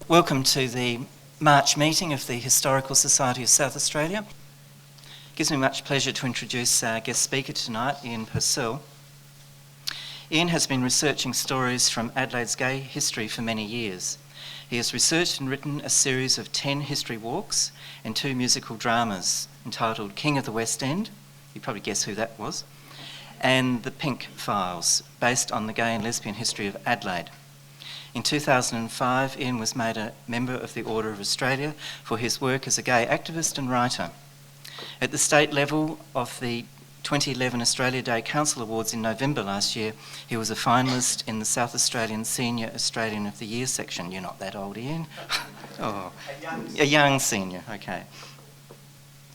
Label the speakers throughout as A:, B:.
A: Welcome to the March meeting of the Historical Society of South Australia. It gives me much pleasure to introduce our guest speaker tonight, Ian Purcell. Ian has been researching stories from Adelaide's gay history for many years. He has researched and written a series of 10 history walks and 2 musical dramas entitled King of the West End, you probably guess who that was, and The Pink Files, based on the gay and lesbian history of Adelaide. In 2005, Ian was made a member of the Order of Australia for his work as a gay activist and writer. At the state level of the 2011 Australia Day Council Awards in November last year, he was a finalist in the South Australian Senior Australian of the Year section. You're not that old, Ian. Oh, a young senior, okay.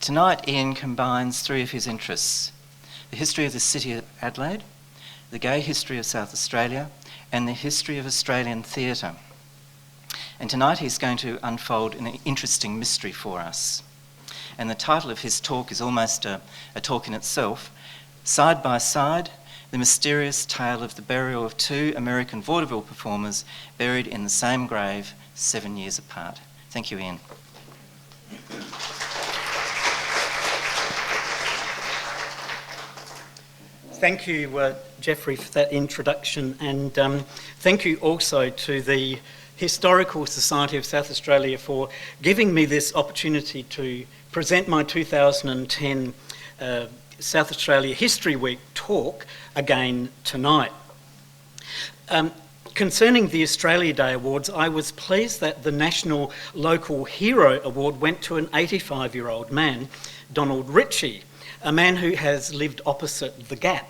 A: Tonight, Ian combines 3 of his interests: the history of the city of Adelaide, the gay history of South Australia, and the history of Australian theatre. And tonight he's going to unfold an interesting mystery for us. And the title of his talk is almost a talk in itself: Side by Side, the mysterious tale of the burial of 2 American vaudeville performers buried in the same grave 7 years apart. Thank you, Ian.
B: Thank you, Jeffrey, for that introduction, and thank you also to the Historical Society of South Australia for giving me this opportunity to present my 2010 South Australia History Week talk again tonight. Concerning the Australia Day Awards, I was pleased that the National Local Hero Award went to an 85-year-old man, Donald Ritchie, a man who has lived opposite the Gap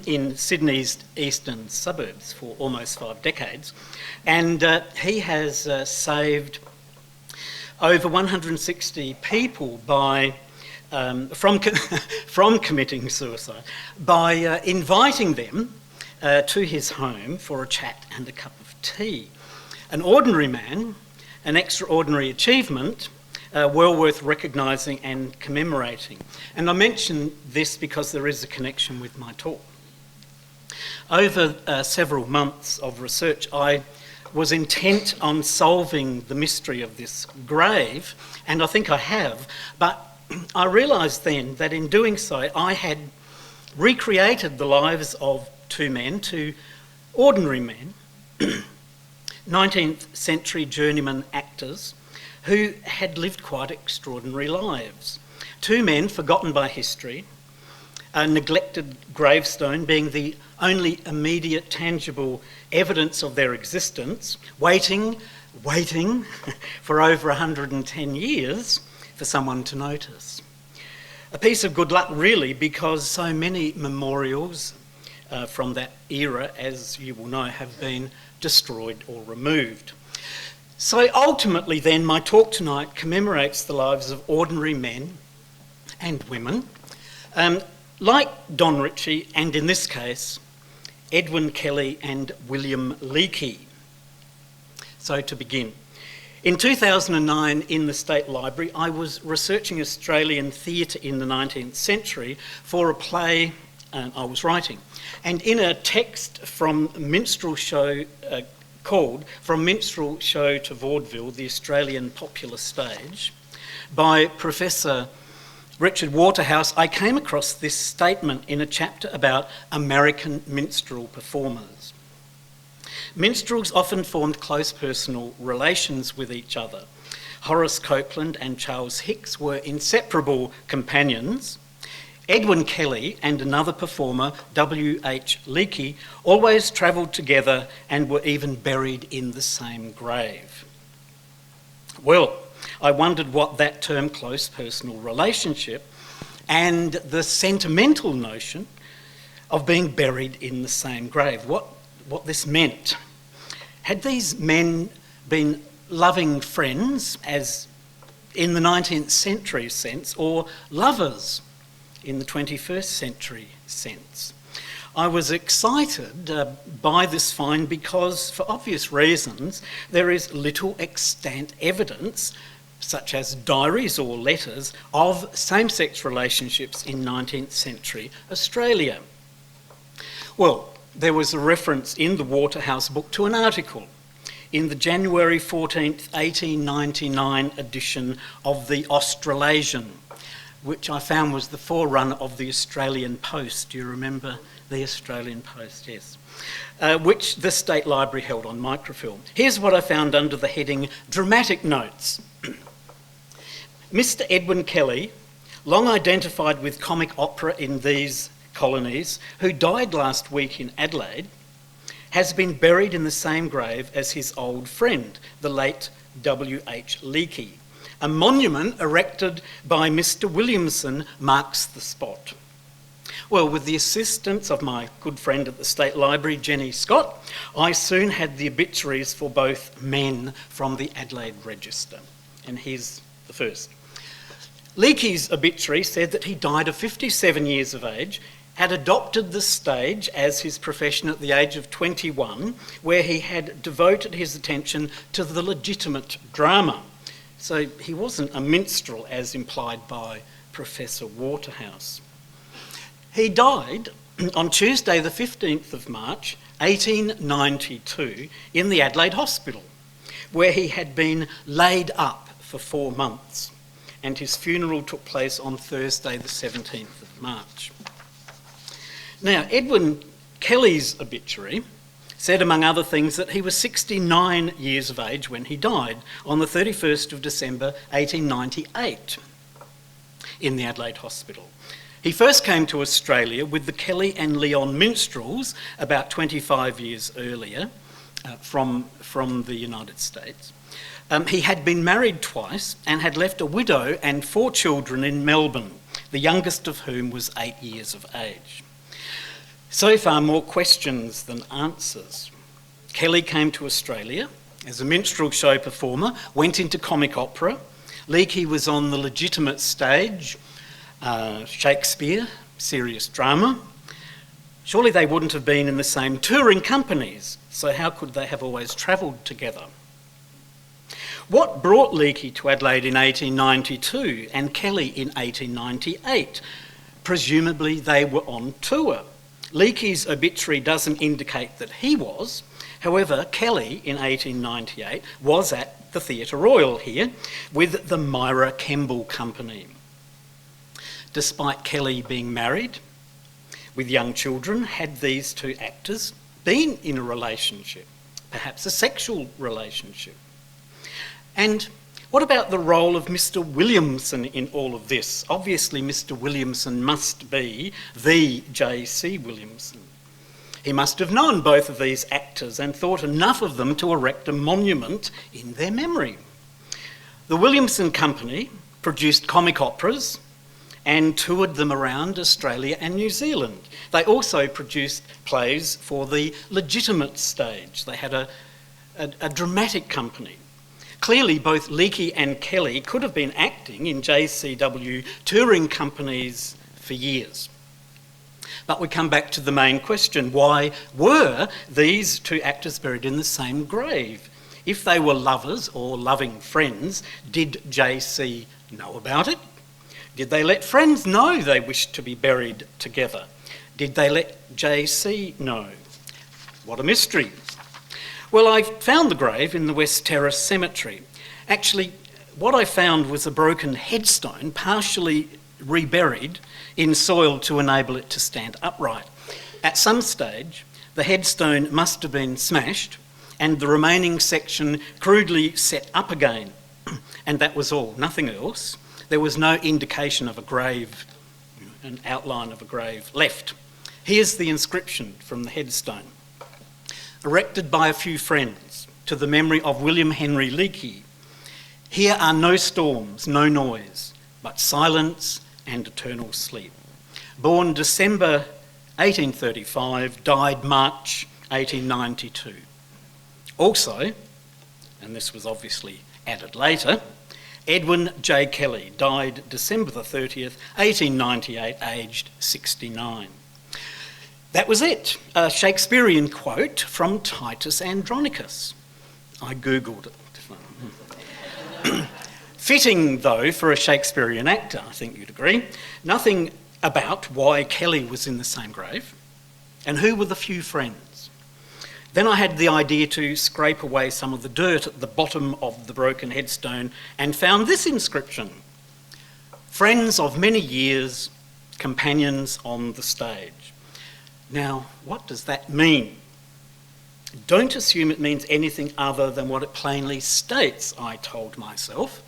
B: in Sydney's eastern suburbs for almost 5 decades, and he has saved over 160 people by from committing suicide by inviting them to his home for a chat and a cup of tea. An ordinary man, an extraordinary achievement, well worth recognising and commemorating. And I mention this because there is a connection with my talk. Over several months of research, I was intent on solving the mystery of this grave, and I think I have, but I realised then that in doing so, I had recreated the lives of 2 men, 2 ordinary men, 19th century journeyman actors, who had lived quite extraordinary lives. 2 men forgotten by history, a neglected gravestone being the only immediate tangible evidence of their existence, waiting for over 110 years for someone to notice. A piece of good luck really, because so many memorials from that era, as you will know, have been destroyed or removed. So ultimately then, my talk tonight commemorates the lives of ordinary men and women, like Don Ritchie, and in this case, Edwin Kelly and William Leakey. So to begin, in 2009 in the State Library, I was researching Australian theatre in the 19th century for a play I was writing. And in a text from minstrel show called From Minstrel Show to Vaudeville, the Australian Popular Stage, by Professor Richard Waterhouse, I came across this statement in a chapter about American minstrel performers. Minstrels often formed close personal relations with each other. Horace Copeland and Charles Hicks were inseparable companions. Edwin Kelly and another performer, W.H. Leakey, always travelled together and were even buried in the same grave. Well, I wondered what that term close personal relationship and the sentimental notion of being buried in the same grave, what this meant. Had these men been loving friends, as in the 19th century sense, or lovers in the 21st century sense? I was excited by this find because, for obvious reasons, there is little extant evidence, such as diaries or letters, of same-sex relationships in 19th century Australia. Well, there was a reference in the Waterhouse book to an article in the January 14th, 1899 edition of the Australasian, which I found was the forerunner of the Australian Post. Do you remember the Australian Post? Yes. Which the State Library held on microfilm. Here's what I found under the heading Dramatic Notes. Mr. Edwin Kelly, long identified with comic opera in these colonies, who died last week in Adelaide, has been buried in the same grave as his old friend, the late W.H. Leakey. A monument erected by Mr. Williamson marks the spot. Well, with the assistance of my good friend at the State Library, Jenny Scott, I soon had the obituaries for both men from the Adelaide Register. And here's the first. Leakey's obituary said that he died of 57 years of age, had adopted the stage as his profession at the age of 21, where he had devoted his attention to the legitimate drama. So he wasn't a minstrel as implied by Professor Waterhouse. He died on Tuesday the 15th of March 1892 in the Adelaide Hospital, where he had been laid up for 4 months, and his funeral took place on Thursday the 17th of March. Now, Edwin Kelly's obituary said, among other things, that he was 69 years of age when he died on the 31st of December 1898 in the Adelaide Hospital. He first came to Australia with the Kelly and Leon minstrels about 25 years earlier from the United States. He had been married twice and had left a widow and 4 children in Melbourne, the youngest of whom was 8 years of age. So far, more questions than answers. Kelly came to Australia as a minstrel show performer, went into comic opera. Leakey was on the legitimate stage, Shakespeare, serious drama. Surely they wouldn't have been in the same touring companies, so how could they have always travelled together? What brought Leakey to Adelaide in 1892 and Kelly in 1898? Presumably they were on tour. Leakey's obituary doesn't indicate that he was. However, Kelly in 1898 was at the Theatre Royal here with the Myra Kemble Company. Despite Kelly being married with young children, had these 2 actors been in a relationship, perhaps a sexual relationship? And what about the role of Mr. Williamson in all of this? Obviously, Mr. Williamson must be the J.C. Williamson. He must have known both of these actors and thought enough of them to erect a monument in their memory. The Williamson Company produced comic operas and toured them around Australia and New Zealand. They also produced plays for the legitimate stage. They had a dramatic company. Clearly, both Leakey and Kelly could have been acting in JCW touring companies for years. But we come back to the main question. Why were these 2 actors buried in the same grave? If they were lovers or loving friends, did JC know about it? Did they let friends know they wished to be buried together? Did they let JC know? What a mystery. Well, I found the grave in the West Terrace Cemetery. Actually, what I found was a broken headstone, partially reburied in soil to enable it to stand upright. At some stage, the headstone must have been smashed and the remaining section crudely set up again. And that was all, nothing else. There was no indication of a grave, an outline of a grave left. Here's the inscription from the headstone. Erected by a few friends to the memory of William Henry Leakey. Here are no storms, no noise, but silence and eternal sleep. Born December 1835, died March 1892. Also, and this was obviously added later, Edwin J. Kelly died December the 30th, 1898, aged 69. That was it. A Shakespearean quote from Titus Andronicus. I googled it. Fitting, though, for a Shakespearean actor, I think you'd agree. Nothing about why Kelly was in the same grave and who were the few friends. Then I had the idea to scrape away some of the dirt at the bottom of the broken headstone and found this inscription: "Friends of many years, companions on the stage." Now, what does that mean? Don't assume it means anything other than what it plainly states, I told myself.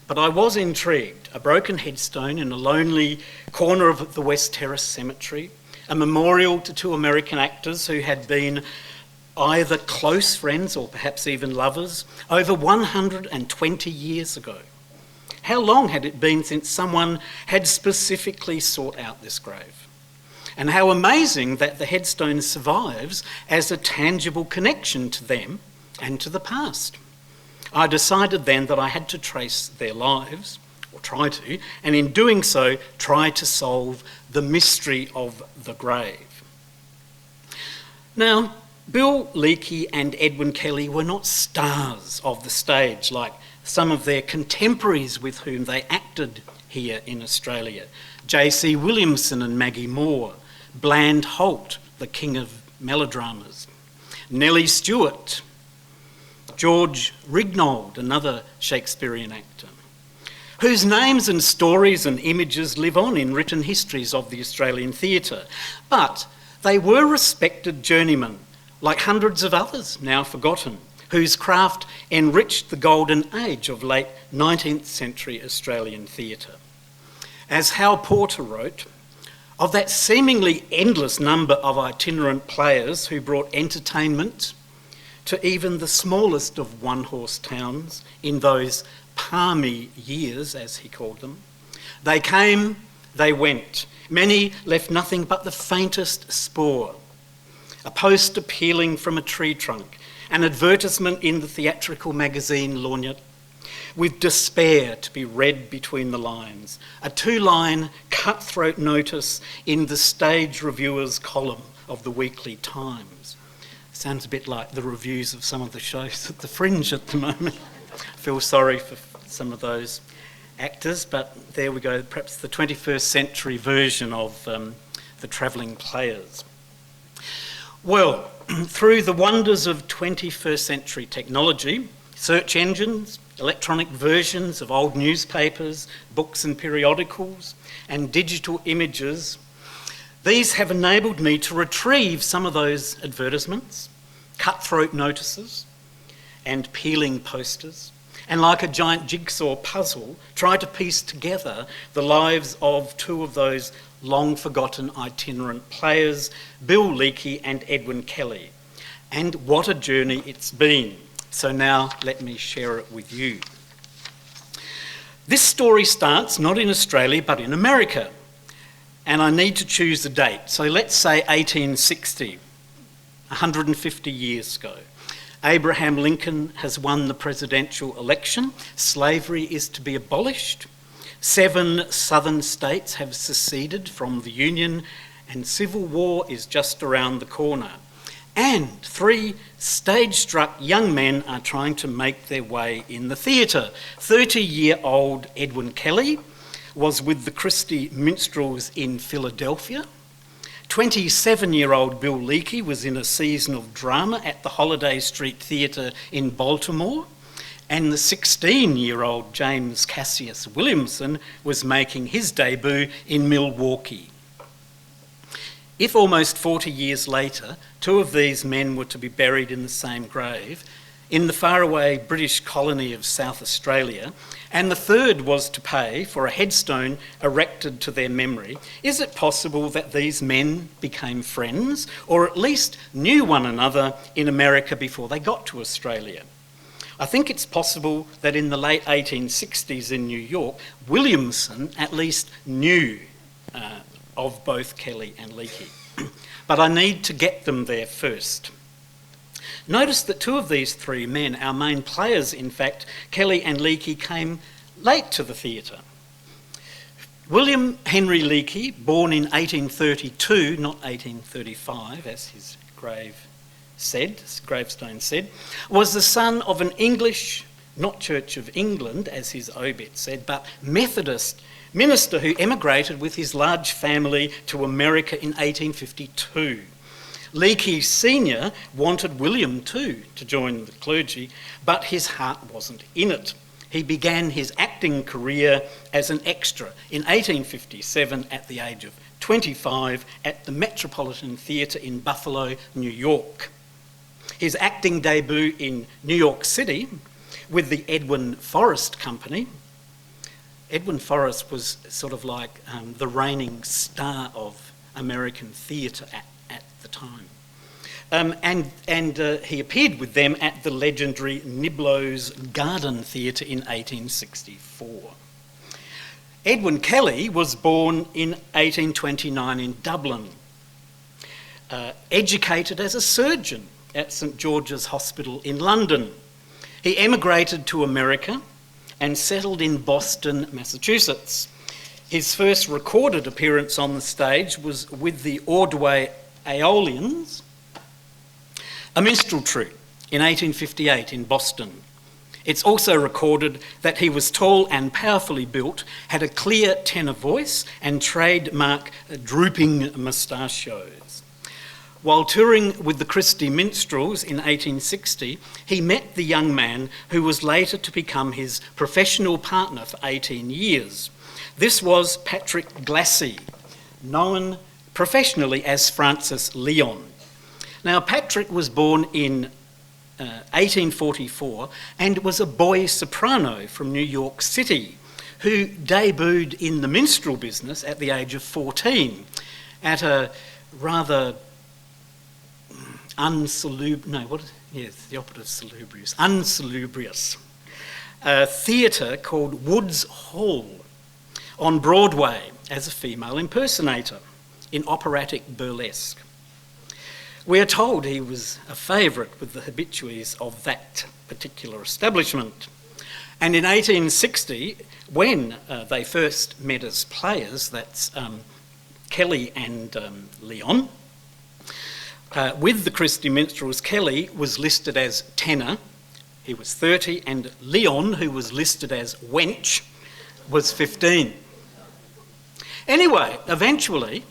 B: But I was intrigued. A broken headstone in a lonely corner of the West Terrace Cemetery, a memorial to two American actors who had been either close friends or perhaps even lovers over 120 years ago. How long had it been since someone had specifically sought out this grave? And how amazing that the headstone survives as a tangible connection to them and to the past. I decided then that I had to trace their lives, or try to, and in doing so, try to solve the mystery of the grave. Now, Bill Leakey and Edwin Kelly were not stars of the stage like some of their contemporaries with whom they acted here in Australia. J.C. Williamson and Maggie Moore, Bland Holt, the king of melodramas, Nellie Stewart, George Rignold, another Shakespearean actor, whose names and stories and images live on in written histories of the Australian theatre. But they were respected journeymen, like hundreds of others now forgotten, whose craft enriched the golden age of late 19th century Australian theatre. As Hal Porter wrote, of that seemingly endless number of itinerant players who brought entertainment to even the smallest of one-horse towns in those palmy years, as he called them, they came, they went. Many left nothing but the faintest spore, a poster peeling from a tree trunk, an advertisement in the theatrical magazine Lorgnette, with despair to be read between the lines, a two-line cutthroat notice in the stage reviewer's column of the Weekly Times. Sounds a bit like the reviews of some of the shows at the Fringe at the moment. I feel sorry for some of those actors, but there we go, perhaps the 21st century version of the travelling players. Well, through the wonders of 21st century technology, search engines, electronic versions of old newspapers, books and periodicals, and digital images, these have enabled me to retrieve some of those advertisements, cutthroat notices, and peeling posters, and like a giant jigsaw puzzle, try to piece together the lives of two of those long-forgotten itinerant players, Bill Leakey and Edwin Kelly. And what a journey it's been. So now let me share it with you. This story starts not in Australia but in America, and I need to choose a date. So let's say 1860, 150 years ago. Abraham Lincoln has won the presidential election. Slavery is to be abolished. 7 southern states have seceded from the Union, and civil war is just around the corner. And 3 stage-struck young men are trying to make their way in the theatre. 30-year-old Edwin Kelly was with the Christie Minstrels in Philadelphia. 27-year-old Bill Leakey was in a season of drama at the Holiday Street Theatre in Baltimore. And the 16-year-old James Cassius Williamson was making his debut in Milwaukee. If almost 40 years later, 2 of these men were to be buried in the same grave, in the faraway British colony of South Australia, and the third was to pay for a headstone erected to their memory, is it possible that these men became friends, or at least knew one another in America before they got to Australia? I think it's possible that in the late 1860s in New York, Williamson at least knew of both Kelly and Leakey. But I need to get them there first. Notice that 2 of these 3 men, our main players in fact, Kelly and Leakey, came late to the theatre. William Henry Leakey, born in 1832, not 1835, as his gravestone said, was the son of an English, not Church of England, as his obit said, but Methodist minister who emigrated with his large family to America in 1852. Leakey Sr. wanted William too to join the clergy, but his heart wasn't in it. He began his acting career as an extra in 1857 at the age of 25 at the Metropolitan Theatre in Buffalo, New York. His acting debut in New York City with the Edwin Forrest Company. Edwin Forrest was sort of like the reigning star of American theatre at the time. He appeared with them at the legendary Niblo's Garden Theatre in 1864. Edwin Kelly was born in 1829 in Dublin, educated as a surgeon at St George's Hospital in London. He emigrated to America and settled in Boston, Massachusetts. His first recorded appearance on the stage was with the Ordway Aeolians, a minstrel troupe, in 1858 in Boston. It's also recorded that he was tall and powerfully built, had a clear tenor voice and trademark drooping moustachios. While touring with the Christie Minstrels in 1860, he met the young man who was later to become his professional partner for 18 years. This was Patrick Glassey, known professionally as Francis Leon. Now, Patrick was born in 1844 and was a boy soprano from New York City who debuted in the minstrel business at the age of 14 at a rather unsalubrious theatre called Woods Hall on Broadway as a female impersonator in operatic burlesque. We are told he was a favourite with the habitués of that particular establishment. And in 1860, when they first met as players, that's Kelly and Leon, with the Christie Minstrels, Kelly was listed as tenor, he was 30, and Leon, who was listed as wench, was 15. Anyway, eventually,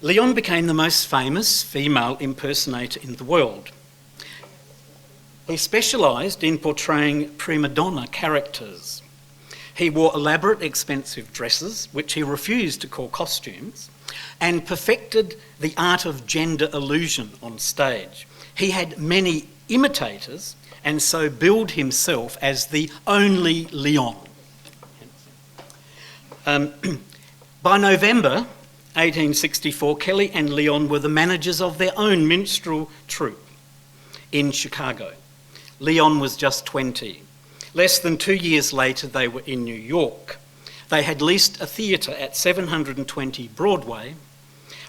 B: Leon became the most famous female impersonator in the world. He specialised in portraying prima donna characters. He wore elaborate, expensive dresses, which he refused to call costumes, and perfected the art of gender illusion on stage. He had many imitators and so billed himself as the only Leon. By November 1864, Kelly and Leon were the managers of their own minstrel troupe in Chicago. Leon was just 20. Less than 2 years later, they were in New York. They had leased a theatre at 720 Broadway,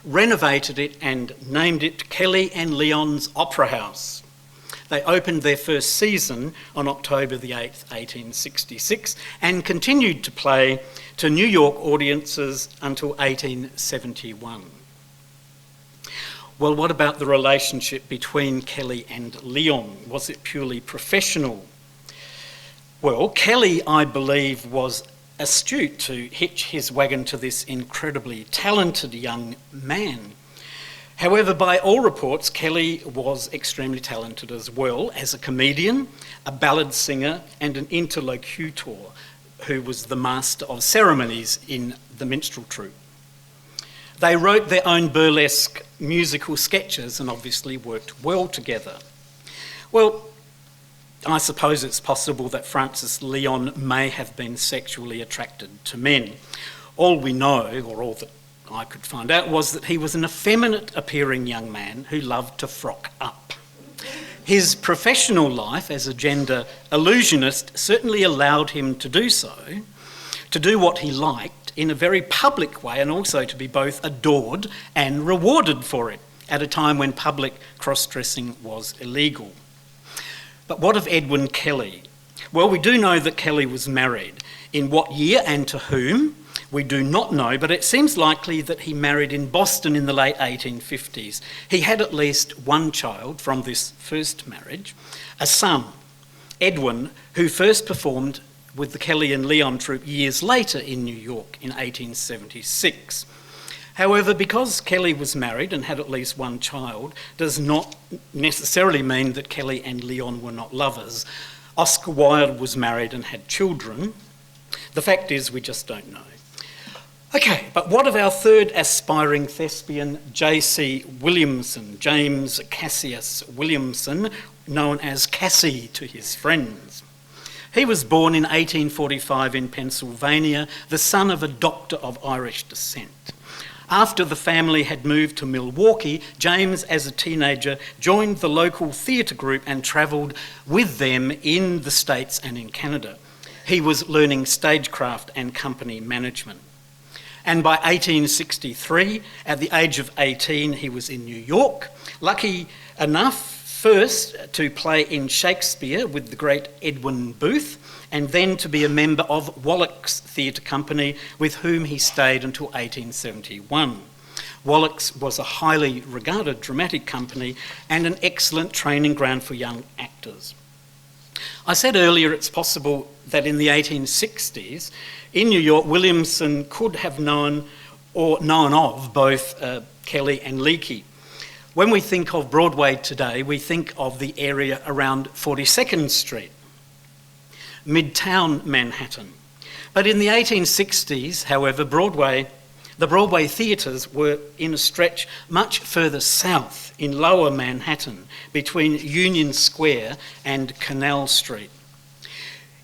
B: renovated it and named it Kelly and Leon's Opera House. They opened their first season on October the 8th, 1866, and continued to play to New York audiences until 1871. Well, what about the relationship between Kelly and Leon? Was it purely professional? Well, Kelly, I believe, was astute to hitch his wagon to this incredibly talented young man. However, by all reports, Kelly was extremely talented as well as a comedian, a ballad singer, and an interlocutor who was the master of ceremonies in the minstrel troupe. They wrote their own burlesque musical sketches and obviously worked well together. Well, I suppose it's possible that Francis Leon may have been sexually attracted to men. All we know, or all that I could find out, was that he was an effeminate appearing young man who loved to frock up. His professional life as a gender illusionist certainly allowed him to do so, to do what he liked in a very public way, and also to be both adored and rewarded for it at a time when public cross-dressing was illegal. But what of Edwin Kelly? Well, we do know that Kelly was married. In what year and to whom? We do not know, but it seems likely that he married in Boston in the late 1850s. He had at least one child from this first marriage, a son, Edwin, who first performed with the Kelly and Leon troupe years later in New York in 1876. However, because Kelly was married and had at least one child, does not necessarily mean that Kelly and Leon were not lovers. Oscar Wilde was married and had children. The fact is, we just don't know. Okay, but what of our third aspiring thespian, J.C. Williamson, James Cassius Williamson, known as Cassie to his friends? He was born in 1845 in Pennsylvania, the son of a doctor of Irish descent. After the family had moved to Milwaukee, James, as a teenager, joined the local theatre group and travelled with them in the States and in Canada. He was learning stagecraft and company management. And by 1863, at the age of 18, he was in New York, lucky enough first to play in Shakespeare with the great Edwin Booth, and then to be a member of Wallach's Theatre Company, with whom he stayed until 1871. Wallach's was a highly regarded dramatic company and an excellent training ground for young actors. I said earlier it's possible that in the 1860s, in New York, Williamson could have known of both Kelly and Leakey. When we think of Broadway today, we think of the area around 42nd Street, Midtown Manhattan. But in the 1860s, however, the Broadway theatres were in a stretch much further south in lower Manhattan, between Union Square and Canal Street.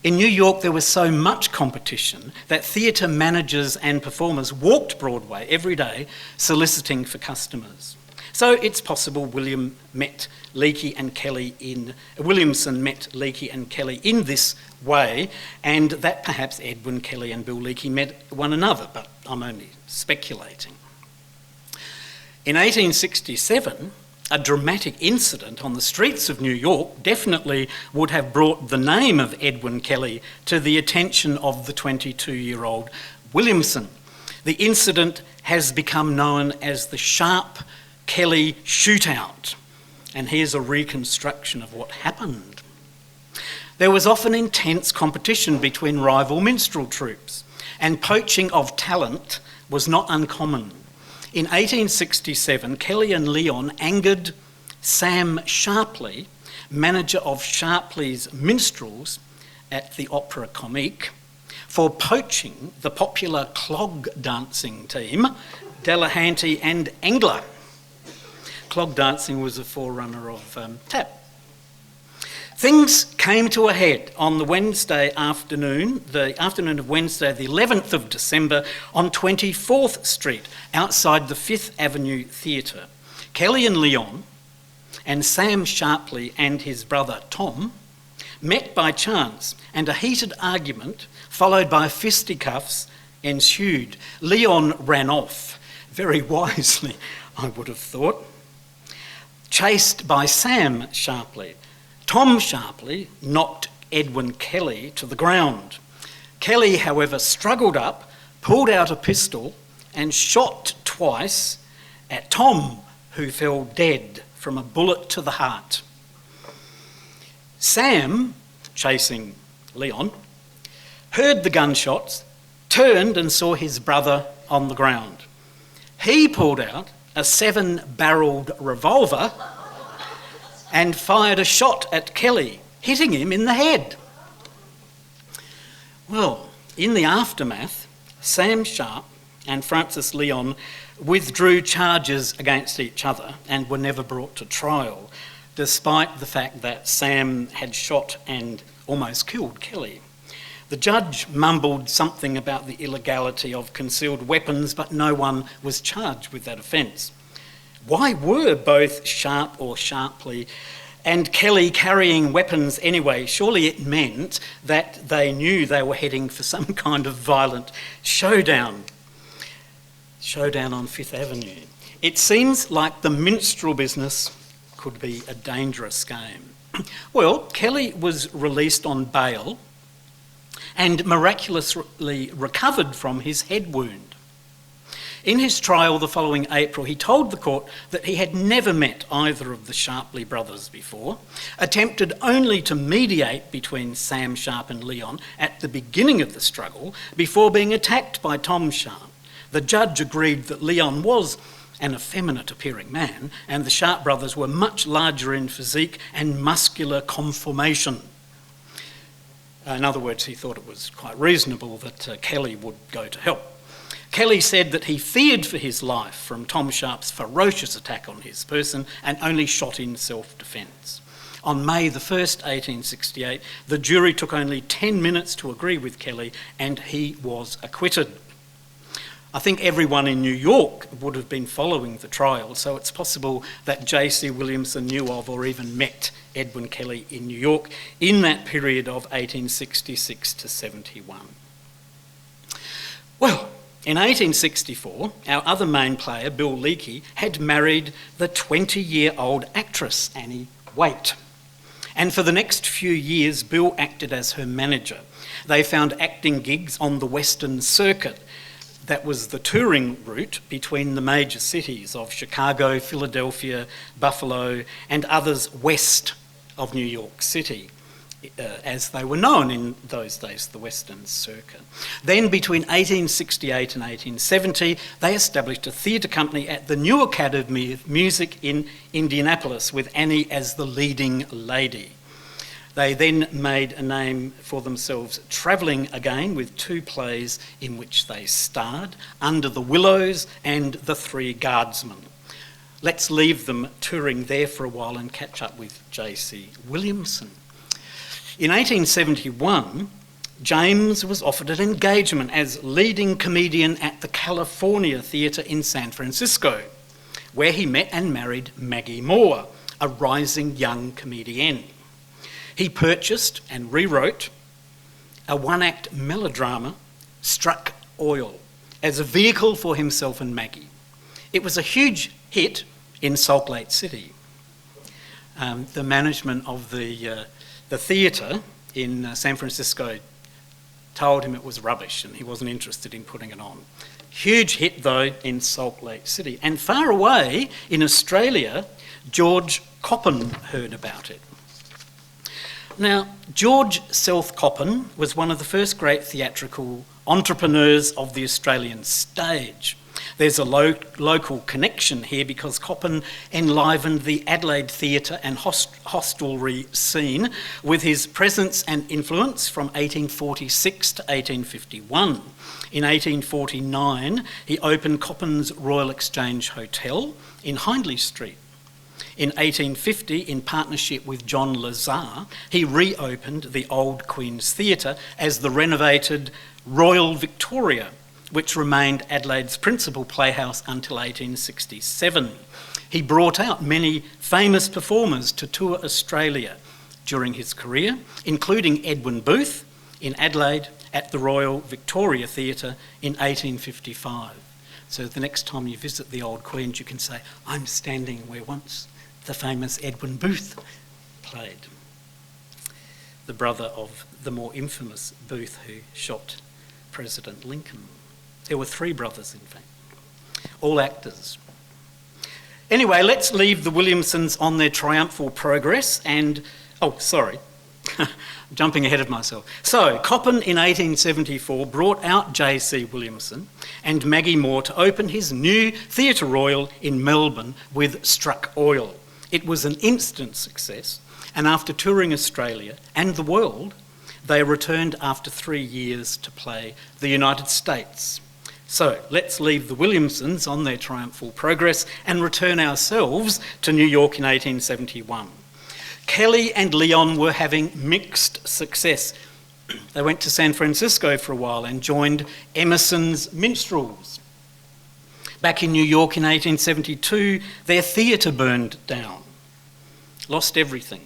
B: In New York, there was so much competition that theatre managers and performers walked Broadway every day soliciting for customers. So it's possible Williamson met Leakey and Kelly in this way, and that perhaps Edwin Kelly and Bill Leakey met one another, but I'm only speculating. In 1867, a dramatic incident on the streets of New York definitely would have brought the name of Edwin Kelly to the attention of the 22-year-old Williamson. The incident has become known as the Sharp-Kelly shootout, and here's a reconstruction of what happened. There was often intense competition between rival minstrel troupes, and poaching of talent was not uncommon. In 1867, Kelly and Leon angered Sam Sharpley, manager of Sharpley's Minstrels at the Opera Comique, for poaching the popular clog dancing team, Delahanty and Engler. Clog dancing was a forerunner of tap. Things came to a head on the afternoon of Wednesday, the 11th of December, on 24th Street, outside the Fifth Avenue Theatre. Kelly and Leon and Sam Sharpley and his brother Tom met by chance, and a heated argument, followed by fisticuffs, ensued. Leon ran off, very wisely, I would have thought, chased by Sam Sharpley. Tom Sharpley knocked Edwin Kelly to the ground. Kelly, however, struggled up, pulled out a pistol and shot twice at Tom, who fell dead from a bullet to the heart. Sam, chasing Leon, heard the gunshots, turned and saw his brother on the ground. He pulled out a 7-barreled revolver and fired a shot at Kelly, hitting him in the head. Well, in the aftermath, Sam Sharp and Francis Leon withdrew charges against each other and were never brought to trial, despite the fact that Sam had shot and almost killed Kelly. The judge mumbled something about the illegality of concealed weapons, but no one was charged with that offence. Why were both Sharp or Sharpley and Kelly carrying weapons anyway? Surely it meant that they knew they were heading for some kind of violent showdown on Fifth Avenue. It seems like the minstrel business could be a dangerous game. Well, Kelly was released on bail and miraculously recovered from his head wound. In his trial the following April, he told the court that he had never met either of the Sharpley brothers before, attempted only to mediate between Sam Sharp and Leon at the beginning of the struggle before being attacked by Tom Sharp. The judge agreed that Leon was an effeminate-appearing man, and the Sharp brothers were much larger in physique and muscular conformation. In other words, he thought it was quite reasonable that Kelly would go to help. Kelly said that he feared for his life from Tom Sharp's ferocious attack on his person and only shot in self-defence. On May the 1st, 1868, the jury took only 10 minutes to agree with Kelly and he was acquitted. I think everyone in New York would have been following the trial, so it's possible that J.C. Williamson knew of or even met Edwin Kelly in New York in that period of 1866 to 71. Well, in 1864, our other main player, Bill Leakey, had married the 20-year-old actress Annie Waite. And for the next few years, Bill acted as her manager. They found acting gigs on the Western Circuit. That was the touring route between the major cities of Chicago, Philadelphia, Buffalo, and others west of New York City, as they were known in those days, the Western Circuit. Then between 1868 and 1870, they established a theatre company at the New Academy of Music in Indianapolis with Annie as the leading lady. They then made a name for themselves travelling again with 2 plays in which they starred, Under the Willows and The Three Guardsmen. Let's leave them touring there for a while and catch up with J.C. Williamson. In 1871, James was offered an engagement as leading comedian at the California Theatre in San Francisco, where he met and married Maggie Moore, a rising young comedienne. He purchased and rewrote a one-act melodrama, Struck Oil, as a vehicle for himself and Maggie. It was a huge hit in Salt Lake City. The management of the theatre in San Francisco told him it was rubbish and he wasn't interested in putting it on. Huge hit, though, in Salt Lake City. And far away in Australia, George Coppin heard about it. Now, George South Coppin was one of the first great theatrical entrepreneurs of the Australian stage. There's a local connection here because Coppin enlivened the Adelaide theatre and hostelry scene with his presence and influence from 1846 to 1851. In 1849, he opened Coppin's Royal Exchange Hotel in Hindley Street. In 1850, in partnership with John Lazar, he reopened the old Queen's Theatre as the renovated Royal Victoria, which remained Adelaide's principal playhouse until 1867. He brought out many famous performers to tour Australia during his career, including Edwin Booth in Adelaide at the Royal Victoria Theatre in 1855. So the next time you visit the old Queen's, you can say, I'm standing where once the famous Edwin Booth played, the brother of the more infamous Booth who shot President Lincoln. There were 3 brothers, in fact, all actors. Anyway, let's leave the Williamsons on their triumphal progress and... Oh, sorry, jumping ahead of myself. So, Coppin in 1874 brought out J.C. Williamson and Maggie Moore to open his new Theatre Royal in Melbourne with Struck Oil. It was an instant success, and after touring Australia and the world, they returned after 3 years to play the United States. So let's leave the Williamsons on their triumphal progress and return ourselves to New York in 1871. Kelly and Leon were having mixed success. They went to San Francisco for a while and joined Emerson's Minstrels. Back in New York in 1872, their theatre burned down. Lost everything.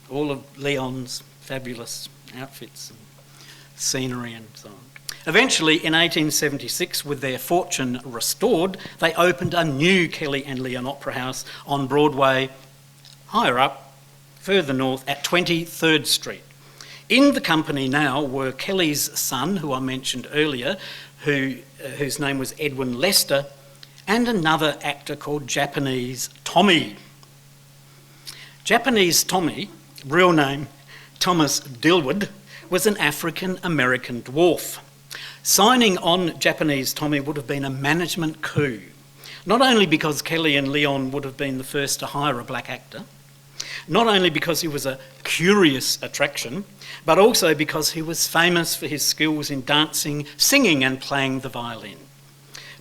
B: All of Leon's fabulous outfits and scenery and so on. Eventually, in 1876, with their fortune restored, they opened a new Kelly and Leon Opera House on Broadway, higher up, further north, at 23rd Street. In the company now were Kelly's son, who I mentioned earlier, whose name was Edwin Lester, and another actor called Japanese Tommy. Japanese Tommy, real name Thomas Dilwood, was an African-American dwarf. Signing on Japanese Tommy would have been a management coup, not only because Kelly and Leon would have been the first to hire a black actor, not only because he was a curious attraction, but also because he was famous for his skills in dancing, singing and playing the violin.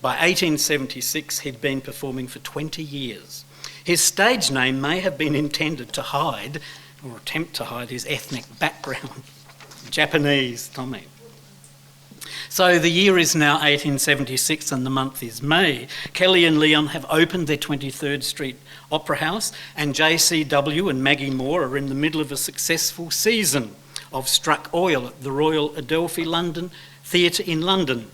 B: By 1876, he'd been performing for 20 years. His stage name may have been intended to hide, or attempt to hide, his ethnic background. Japanese Tommy. So the year is now 1876 and the month is May. Kelly and Leon have opened their 23rd Street Opera House, and JCW and Maggie Moore are in the middle of a successful season of Struck Oil at the Royal Adelphi London Theatre in London.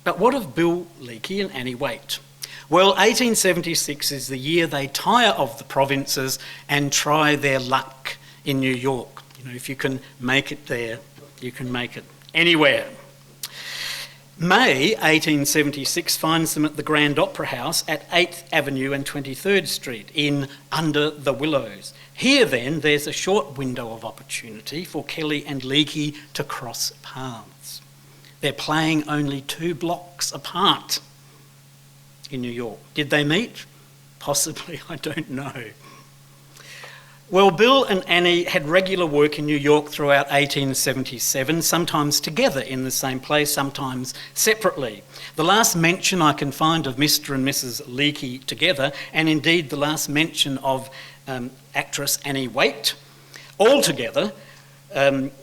B: But what of Bill Leakey and Annie Waite? Well, 1876 is the year they tire of the provinces and try their luck in New York. You know, if you can make it there, you can make it anywhere. May 1876 finds them at the Grand Opera House at 8th Avenue and 23rd Street in Under the Willows. Here then, there's a short window of opportunity for Kelly and Leakey to cross paths. They're playing only 2 blocks apart in New York. Did they meet? Possibly, I don't know. Well, Bill and Annie had regular work in New York throughout 1877, sometimes together in the same place, sometimes separately. The last mention I can find of Mr. and Mrs. Leakey together, and indeed the last mention of actress Annie Waite, all together,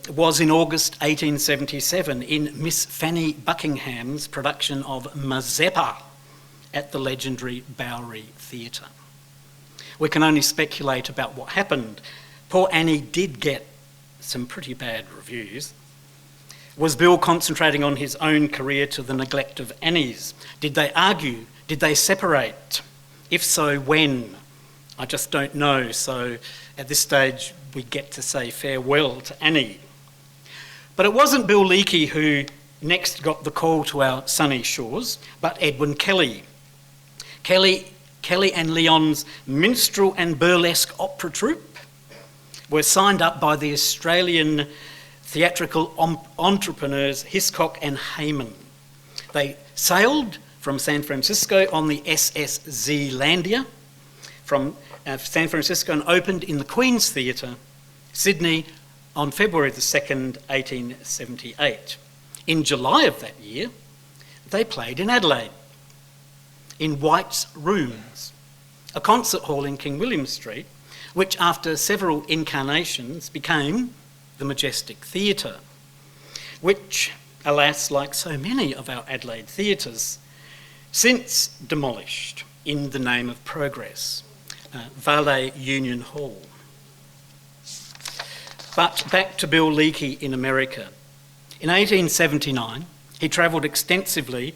B: was in August 1877 in Miss Fanny Buckingham's production of Mazeppa at the legendary Bowery Theatre. We can only speculate about what happened. Poor Annie did get some pretty bad reviews. Was Bill concentrating on his own career to the neglect of Annie's? Did they argue? Did they separate? If so, when? I just don't know. So at this stage, we get to say farewell to Annie. But it wasn't Bill Leakey who next got the call to our sunny shores, but Edwin Kelly. Kelly and Leon's minstrel and burlesque opera troupe were signed up by the Australian theatrical entrepreneurs Hiscock and Heyman. They sailed from San Francisco on the SS Zealandia from San Francisco and opened in the Queen's Theatre, Sydney, on February the 2nd, 1878. In July of that year, they played in Adelaide, in White's Rooms, a concert hall in King William Street, which after several incarnations became the Majestic Theatre, which, alas, like so many of our Adelaide theatres, since demolished in the name of progress, Valet Union Hall. But back to Bill Leakey in America. In 1879, he travelled extensively,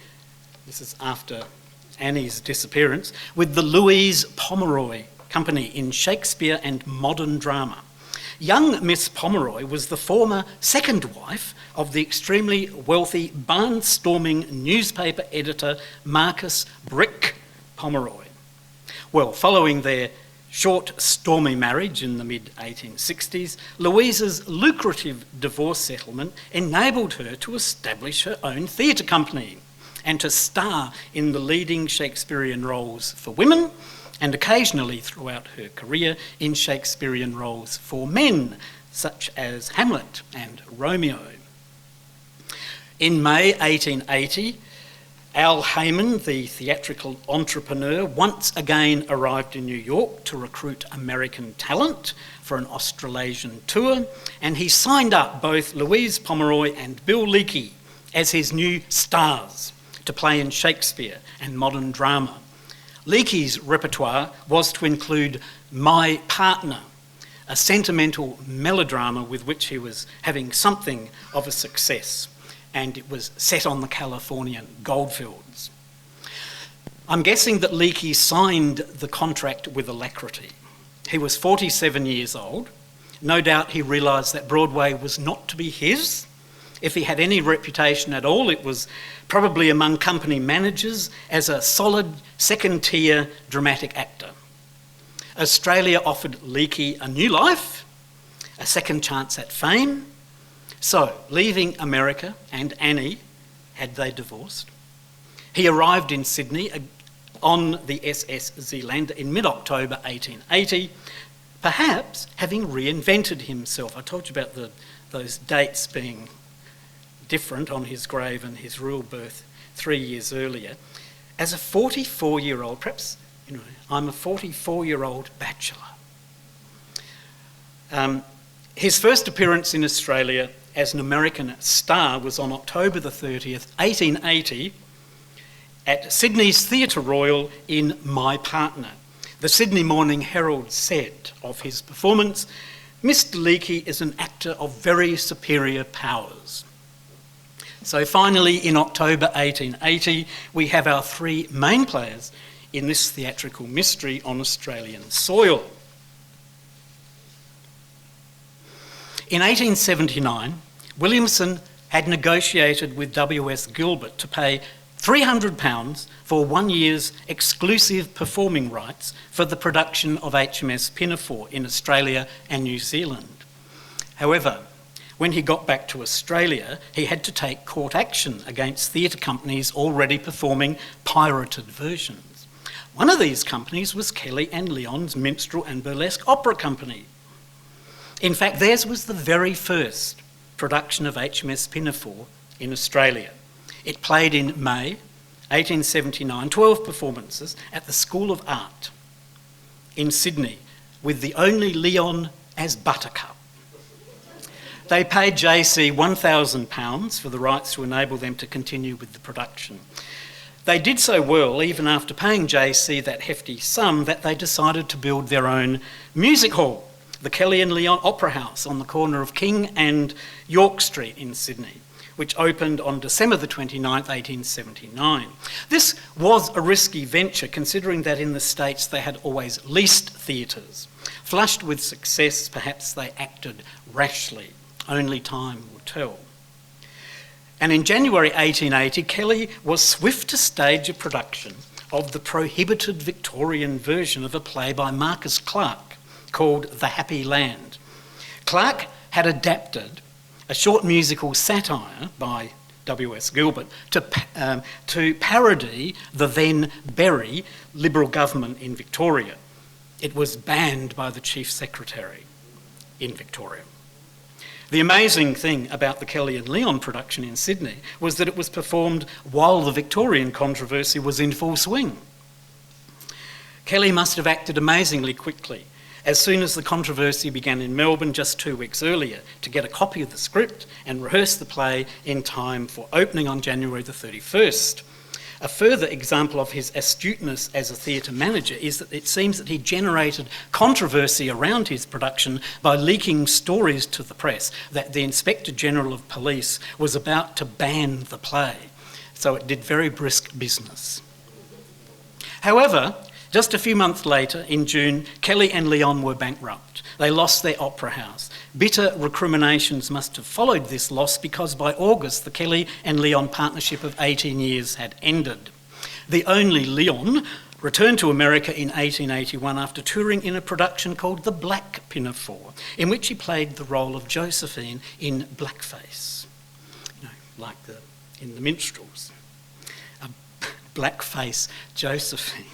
B: this is after Annie's disappearance, with the Louise Pomeroy Company in Shakespeare and modern drama. Young Miss Pomeroy was the former second wife of the extremely wealthy barnstorming newspaper editor Marcus Brick Pomeroy. Well, following their short, stormy marriage in the mid-1860s, Louise's lucrative divorce settlement enabled her to establish her own theatre company and to star in the leading Shakespearean roles for women, and occasionally throughout her career in Shakespearean roles for men, such as Hamlet and Romeo. In May 1880, Al Heyman, the theatrical entrepreneur, once again arrived in New York to recruit American talent for an Australasian tour, and he signed up both Louise Pomeroy and Bill Leakey as his new stars to play in Shakespeare and modern drama. Leakey's repertoire was to include My Partner, a sentimental melodrama with which he was having something of a success, and it was set on the Californian goldfields. I'm guessing that Leakey signed the contract with alacrity. He was 47 years old. No doubt he realised that Broadway was not to be his. If he had any reputation at all, it was probably among company managers as a solid second-tier dramatic actor. Australia offered Leakey a new life, a second chance at fame, So, leaving America and Annie, had they divorced, he arrived in Sydney on the SS Zealander in mid-October 1880, perhaps having reinvented himself. I told you about those dates being different on his grave and his real birth 3 years earlier. As a 44-year-old, perhaps, I'm a 44-year-old bachelor. His first appearance in Australia as an American star was on October the 30th, 1880, at Sydney's Theatre Royal in My Partner. The Sydney Morning Herald said of his performance, "Mr. Leakey is an actor of very superior powers." So finally, in October 1880, we have our three main players in this theatrical mystery on Australian soil. In 1879, Williamson had negotiated with W.S. Gilbert to pay £300 for 1 year's exclusive performing rights for the production of HMS Pinafore in Australia and New Zealand. However, when he got back to Australia, he had to take court action against theatre companies already performing pirated versions. One of these companies was Kelly and Leon's Minstrel and Burlesque Opera Company. In fact, theirs was the very first production of HMS Pinafore in Australia. It played in May 1879, 12 performances at the School of Art in Sydney, with the only Leon as Buttercup. They paid JC £1,000 for the rights to enable them to continue with the production. They did so well, even after paying JC that hefty sum, that they decided to build their own music hall, the Kelly and Leon Opera House on the corner of King and York Street in Sydney, which opened on December the 29th, 1879. This was a risky venture, considering that in the States they had always leased theatres. Flushed with success, perhaps they acted rashly. Only time will tell. And in January 1880, Kelly was swift to stage a production of the prohibited Victorian version of a play by Marcus Clarke called The Happy Land. Clarke had adapted a short musical satire by W.S. Gilbert to parody the then Berry Liberal government in Victoria. It was banned by the Chief Secretary in Victoria. The amazing thing about the Kelly and Leon production in Sydney was that it was performed while the Victorian controversy was in full swing. Kelly must have acted amazingly quickly as soon as the controversy began in Melbourne just 2 weeks earlier to get a copy of the script and rehearse the play in time for opening on January the 31st. A further example of his astuteness as a theatre manager is that it seems that he generated controversy around his production by leaking stories to the press that the Inspector General of Police was about to ban the play. So it did very brisk business. However, just a few months later, in June, Kelly and Leon were bankrupt. They lost their opera house. Bitter recriminations must have followed this loss because by August, the Kelly and Leon partnership of 18 years had ended. The only Leon returned to America in 1881 after touring in a production called The Black Pinafore, in which he played the role of Josephine in blackface, like in the minstrels. A blackface Josephine.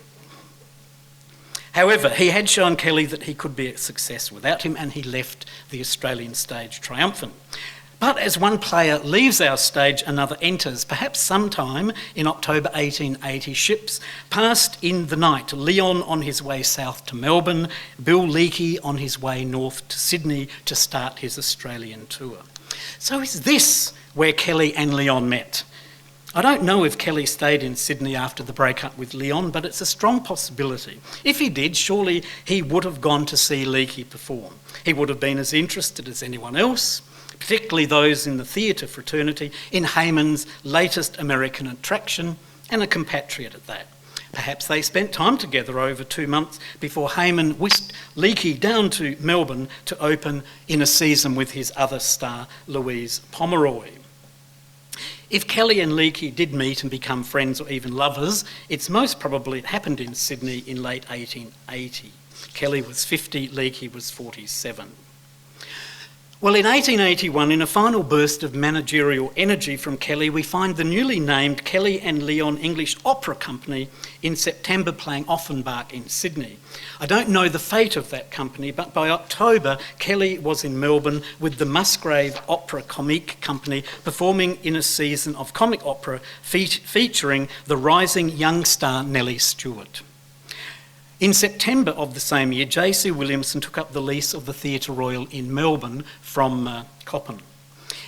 B: However, he had shown Kelly that he could be a success without him, and he left the Australian stage triumphant. But as one player leaves our stage, another enters. Perhaps sometime in October 1880, ships passed in the night. Leon on his way south to Melbourne, Bill Leakey on his way north to Sydney to start his Australian tour. So is this where Kelly and Leon met? I don't know if Kelly stayed in Sydney after the breakup with Leon, but it's a strong possibility. If he did, surely he would have gone to see Leakey perform. He would have been as interested as anyone else, particularly those in the theatre fraternity, in Hayman's latest American attraction, and a compatriot at that. Perhaps they spent time together over 2 months before Hayman whisked Leakey down to Melbourne to open in a season with his other star, Louise Pomeroy. If Kelly and Leakey did meet and become friends or even lovers, it's most probably it happened in Sydney in late 1880. Kelly was 50, Leakey was 47. Well, in 1881, in a final burst of managerial energy from Kelly, we find the newly named Kelly and Leon English Opera Company in September playing Offenbach in Sydney. I don't know the fate of that company, but by October, Kelly was in Melbourne with the Musgrave Opera Comique Company performing in a season of comic opera featuring the rising young star Nellie Stewart. In September of the same year, J.C. Williamson took up the lease of the Theatre Royal in Melbourne from Coppin.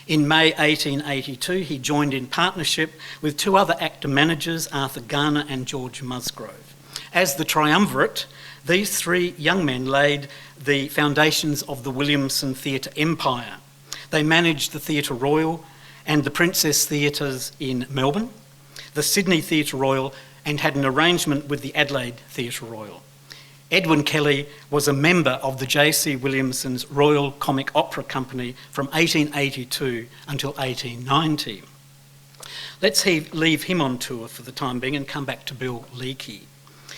B: In May 1882, he joined in partnership with two other actor-managers, Arthur Garner and George Musgrove. As the triumvirate, these three young men laid the foundations of the Williamson theatre empire. They managed the Theatre Royal and the Princess Theatres in Melbourne, the Sydney Theatre Royal, and had an arrangement with the Adelaide Theatre Royal. Edwin Kelly was a member of the J.C. Williamson's Royal Comic Opera Company from 1882 until 1890. Let's leave him on tour for the time being and come back to Bill Leakey.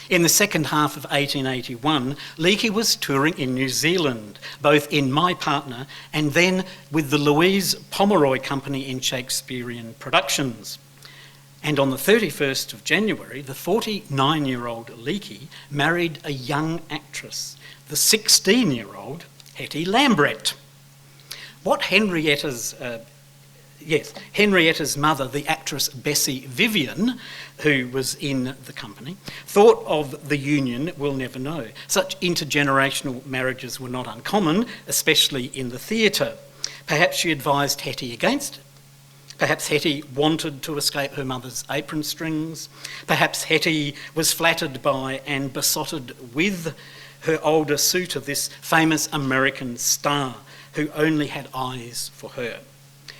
B: In the second half of 1881, Leakey was touring in New Zealand, both in My Partner and then with the Louise Pomeroy Company in Shakespearean productions. And on the 31st of January, the 49-year-old Leakey married a young actress, the 16-year-old Hetty Lambret. What Henrietta's mother, the actress Bessie Vivian, who was in the company, thought of the union, we'll never know. Such intergenerational marriages were not uncommon, especially in the theatre. Perhaps she advised Hetty against it. Perhaps Hetty wanted to escape her mother's apron strings. Perhaps Hetty was flattered by and besotted with her older suitor, this famous American star who only had eyes for her.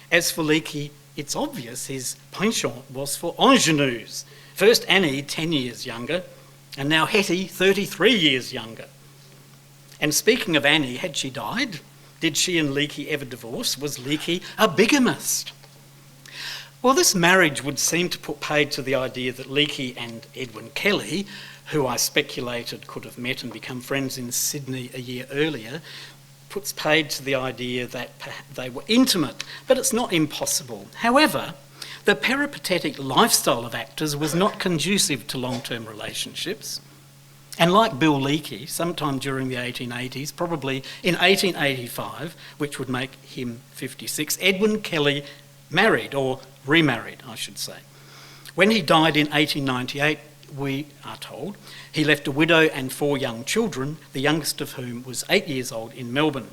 B: As for Leakey, it's obvious his penchant was for ingenues. First Annie, 10 years younger, and now Hetty, 33 years younger. And speaking of Annie, had she died? Did she and Leakey ever divorce? Was Leakey a bigamist? Well, this marriage would seem to put paid to the idea that Leakey and Edwin Kelly, who I speculated could have met and become friends in Sydney a year earlier, puts paid to the idea that they were intimate, but it's not impossible. However, the peripatetic lifestyle of actors was not conducive to long-term relationships. And like Bill Leakey, sometime during the 1880s, probably in 1885, which would make him 56, Edwin Kelly married, or remarried, I should say. When he died in 1898, we are told, he left a widow and 4 young children, the youngest of whom was 8 years old in Melbourne.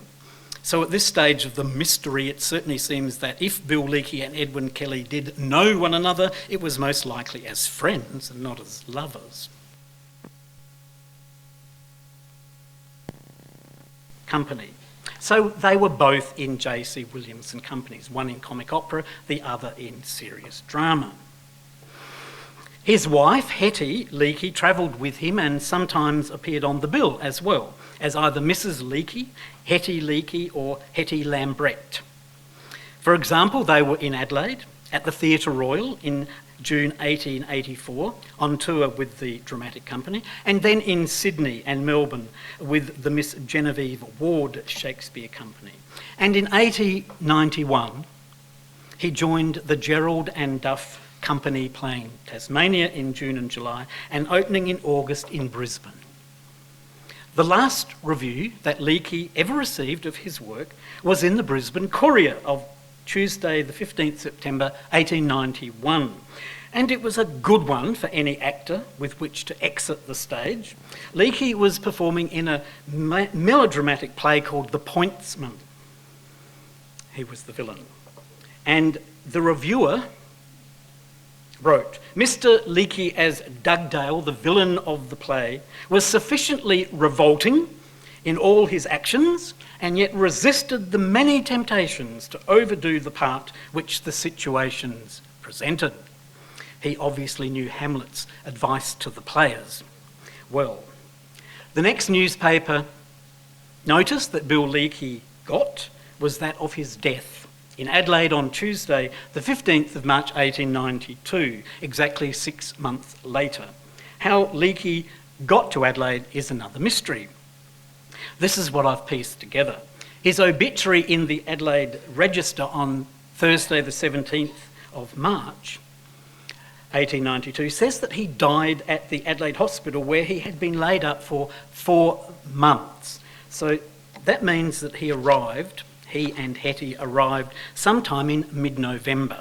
B: So at this stage of the mystery, it certainly seems that if Bill Leakey and Edwin Kelly did know one another, it was most likely as friends and not as lovers. Company. So they were both in J.C. Williamson companies, one in comic opera, the other in serious drama. His wife, Hetty Leakey, travelled with him and sometimes appeared on the bill as well, as either Mrs. Leakey, Hetty Leakey or Hetty Lambret. For example, they were in Adelaide at the Theatre Royal in June 1884 on tour with the dramatic company, and then in Sydney and Melbourne with the Miss Genevieve Ward Shakespeare Company. And in 1891, he joined the Gerald and Duff Company playing Tasmania in June and July and opening in August in Brisbane. The last review that Leakey ever received of his work was in the Brisbane Courier of Tuesday the 15th September 1891, and it was a good one for any actor with which to exit the stage. Leakey was performing in a melodramatic play called The Pointsman. He was the villain. And the reviewer wrote, Mr. Leakey as Dugdale, the villain of the play, was sufficiently revolting in all his actions and yet resisted the many temptations to overdo the part which the situations presented. He obviously knew Hamlet's advice to the players well. The next newspaper notice that Bill Leakey got was that of his death in Adelaide on Tuesday, the 15th of March 1892, exactly 6 months later. How Leakey got to Adelaide is another mystery. This is what I've pieced together. His obituary in the Adelaide Register on Thursday the 17th of March 1892 says that he died at the Adelaide Hospital, where he had been laid up for 4 months. So that means that he and Hetty arrived sometime in mid-November.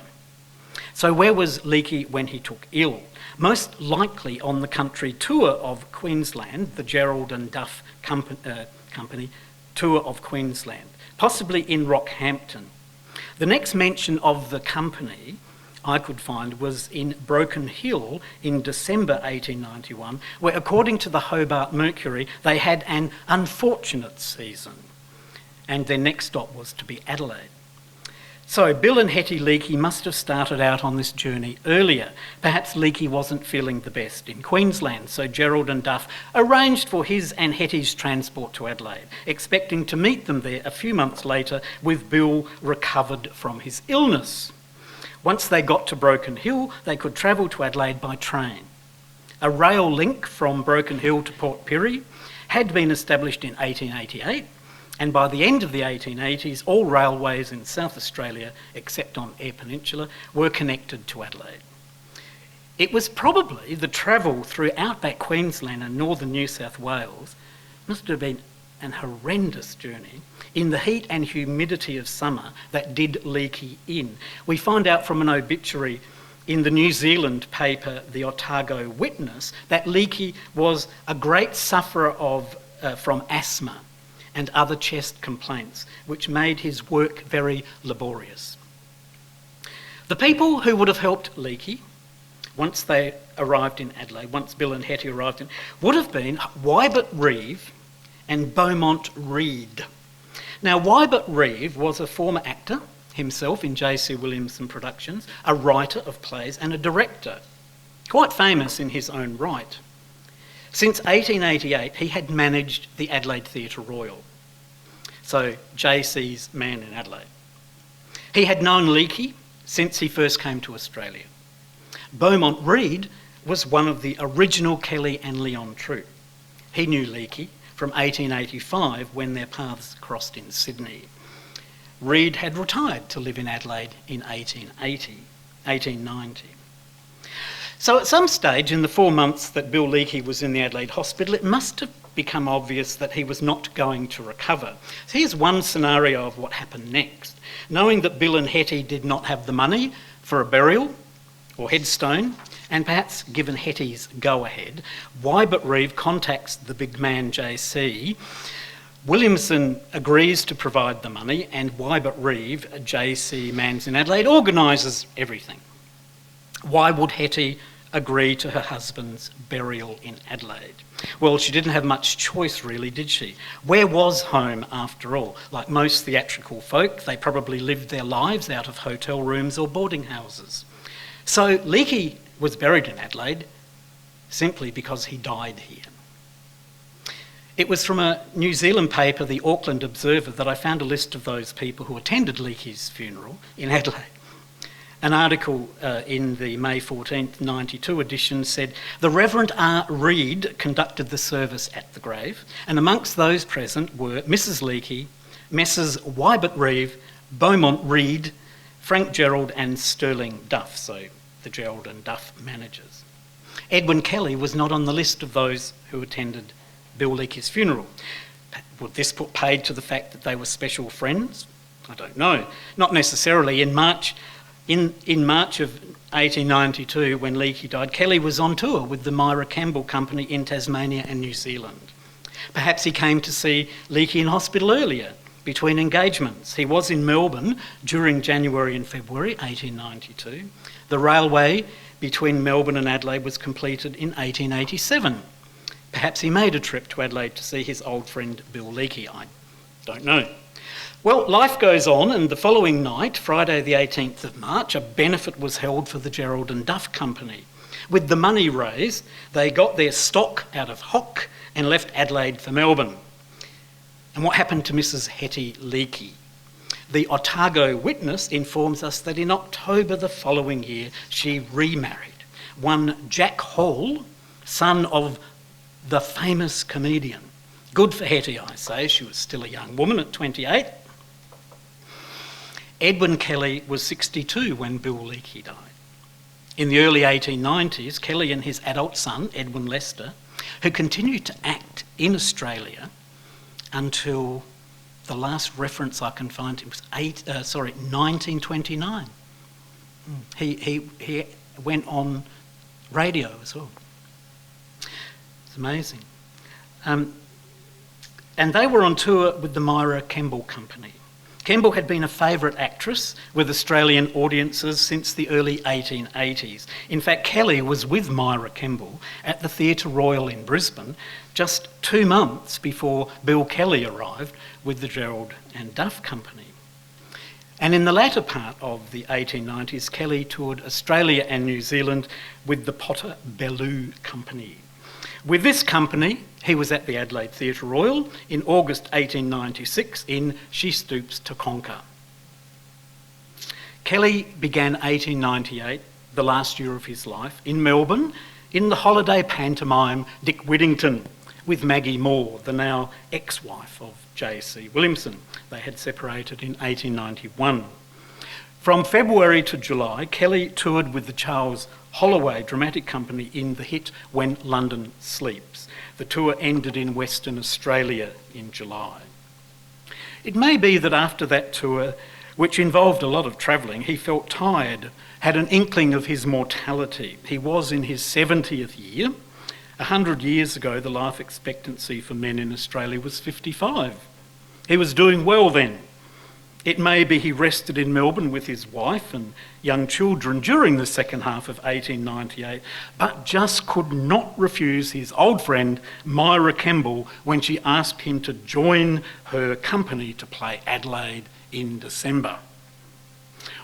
B: So where was Leakey when he took ill? Most likely on the country tour of Queensland, the Gerald and Duff Company tour of Queensland, possibly in Rockhampton. The next mention of the company I could find was in Broken Hill in December 1891, where, according to the Hobart Mercury, they had an unfortunate season, and their next stop was to be Adelaide. So Bill and Hetty Leakey must have started out on this journey earlier. Perhaps Leakey wasn't feeling the best in Queensland, so Gerald and Duff arranged for his and Hetty's transport to Adelaide, expecting to meet them there a few months later with Bill recovered from his illness. Once they got to Broken Hill, they could travel to Adelaide by train. A rail link from Broken Hill to Port Pirie had been established in 1888, and by the end of the 1880s, all railways in South Australia, except on Eyre Peninsula, were connected to Adelaide. It was probably the travel through outback Queensland and northern New South Wales must have been an horrendous journey in the heat and humidity of summer that did Leakey in. We find out from an obituary in the New Zealand paper, the Otago Witness, that Leakey was a great sufferer from asthma and other chest complaints, which made his work very laborious. The people who would have helped Leakey once they arrived in Adelaide, once Bill and Hetty arrived in, would have been Wybert Reeve and Beaumont Reid. Now, Wybert Reeve was a former actor himself in J.C. Williamson Productions, a writer of plays and a director, quite famous in his own right. Since 1888, he had managed the Adelaide Theatre Royal, so J.C.'s man in Adelaide. He had known Leakey since he first came to Australia. Beaumont Reid was one of the original Kelly and Leon troupe. He knew Leakey from 1885 when their paths crossed in Sydney. Reid had retired to live in Adelaide in 1890. So at some stage in the 4 months that Bill Leakey was in the Adelaide Hospital, it must have become obvious that he was not going to recover. So here's one scenario of what happened next. Knowing that Bill and Hetty did not have the money for a burial or headstone, and perhaps given Hetty's go-ahead, Wybert Reeve contacts the big man JC. Williamson agrees to provide the money, and Wybert Reeve, JC Mans in Adelaide, organises everything. Why would Hetty agree to her husband's burial in Adelaide? Well, she didn't have much choice really, did she? Where was home after all? Like most theatrical folk, they probably lived their lives out of hotel rooms or boarding houses. So Leakey was buried in Adelaide simply because he died here. It was from a New Zealand paper, the Auckland Observer, that I found a list of those people who attended Leakey's funeral in Adelaide. An article in the May 14th, 92 edition said, "The Reverend R. Reid conducted the service at the grave, and amongst those present were Mrs. Leakey, Messrs. Wybert Reeve, Beaumont Reid, Frank Gerald and Sterling Duff," so the Gerald and Duff managers. Edwin Kelly was not on the list of those who attended Bill Leakey's funeral. Would this put paid to the fact that they were special friends? I don't know. Not necessarily. In March of 1892, when Leakey died, Kelly was on tour with the Myra Campbell Company in Tasmania and New Zealand. Perhaps he came to see Leakey in hospital earlier, between engagements. He was in Melbourne during January and February 1892. The railway between Melbourne and Adelaide was completed in 1887. Perhaps he made a trip to Adelaide to see his old friend Bill Leakey. I don't know. Well, life goes on, and the following night, Friday the 18th of March, a benefit was held for the Gerald and Duff Company. With the money raised, they got their stock out of hock and left Adelaide for Melbourne. And what happened to Mrs. Hetty Leakey? The Otago Witness informs us that in October the following year, she remarried one Jack Hall, son of the famous comedian Good for Hetty, I say. She was still a young woman at 28. Edwin Kelly was 62 when Bill Leakey died. In the early 1890s, Kelly and his adult son, Edwin Lester, who continued to act in Australia until the last reference I can find, it was 1929. He went on radio as well. It's amazing. And they were on tour with the Myra Kemble Company. Kemble had been a favourite actress with Australian audiences since the early 1880s. In fact, Kelly was with Myra Kemble at the Theatre Royal in Brisbane just 2 months before Bill Kelly arrived with the Gerald and Duff Company. And in the latter part of the 1890s, Kelly toured Australia and New Zealand with the Potter Bellew Company. With this company, he was at the Adelaide Theatre Royal in August 1896 in She Stoops to Conquer. Kelly began 1898, the last year of his life, in Melbourne in the holiday pantomime Dick Whittington with Maggie Moore, the now ex-wife of J.C. Williamson. They had separated in 1891. From February to July, Kelly toured with the Charles Holloway Dramatic Company in the hit When London Sleeps. The tour ended in Western Australia in July. It may be that after that tour, which involved a lot of travelling, he felt tired, had an inkling of his mortality. He was in his 70th year. 100 years ago, the life expectancy for men in Australia was 55. He was doing well then. It may be he rested in Melbourne with his wife and young children during the second half of 1898, but just could not refuse his old friend Myra Kemble when she asked him to join her company to play Adelaide in December.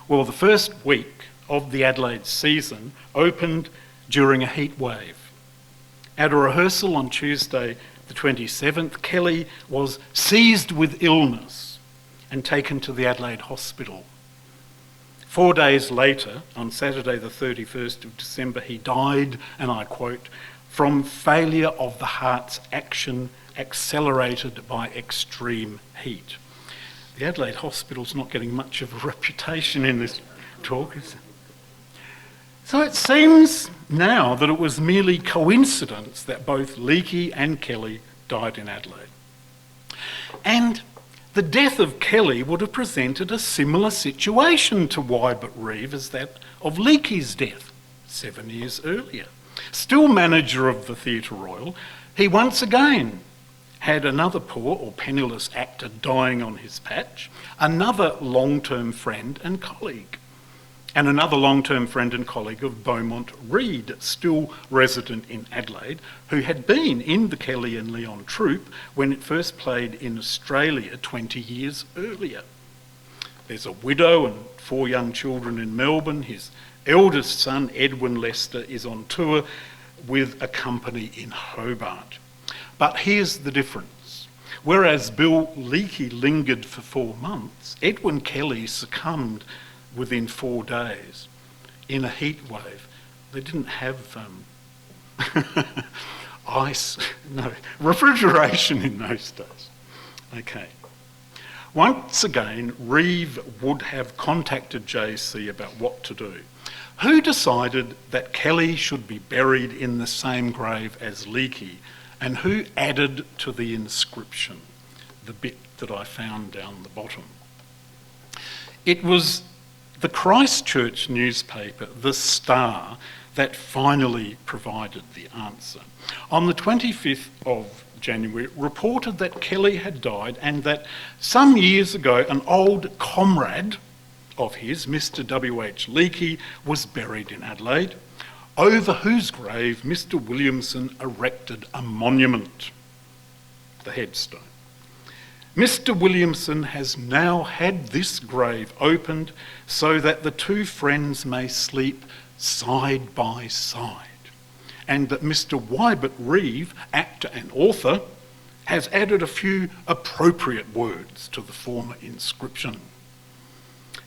B: Well, the first week of the Adelaide season opened during a heat wave. At a rehearsal on Tuesday the 27th, Kelly was seized with illness and taken to the Adelaide Hospital. 4 days later, on Saturday the 31st of December, he died, and I quote, from failure of the heart's action accelerated by extreme heat. The Adelaide Hospital's not getting much of a reputation in this talk, is it? So it seems now that it was merely coincidence that both Leakey and Kelly died in Adelaide. And the death of Kelly would have presented a similar situation to Wybert Reeve as that of Leakey's death 7 years earlier. Still manager of the Theatre Royal, he once again had another poor or penniless actor dying on his patch, another long-term friend and colleague, and another long-term friend and colleague of Beaumont Reid, still resident in Adelaide, who had been in the Kelly and Leon troupe when it first played in Australia 20 years earlier. There's a widow and 4 young children in Melbourne. His eldest son, Edwin Lester, is on tour with a company in Hobart. But here's the difference. Whereas Bill Leakey lingered for 4 months, Edwin Kelly succumbed within 4 days in a heat wave. They didn't have refrigeration in those days. Okay. Once again, Reeve would have contacted JC about what to do. Who decided that Kelly should be buried in the same grave as Leakey, and who added to the inscription, the bit that I found down the bottom? It was the Christchurch newspaper, The Star, that finally provided the answer. On the 25th of January, it reported that Kelly had died and that some years ago an old comrade of his, Mr. W.H. Leakey, was buried in Adelaide, over whose grave Mr. Williamson erected a monument, the headstone. Mr. Williamson has now had this grave opened so that the 2 friends may sleep side by side, and that Mr. Wybert Reeve, actor and author, has added a few appropriate words to the former inscription.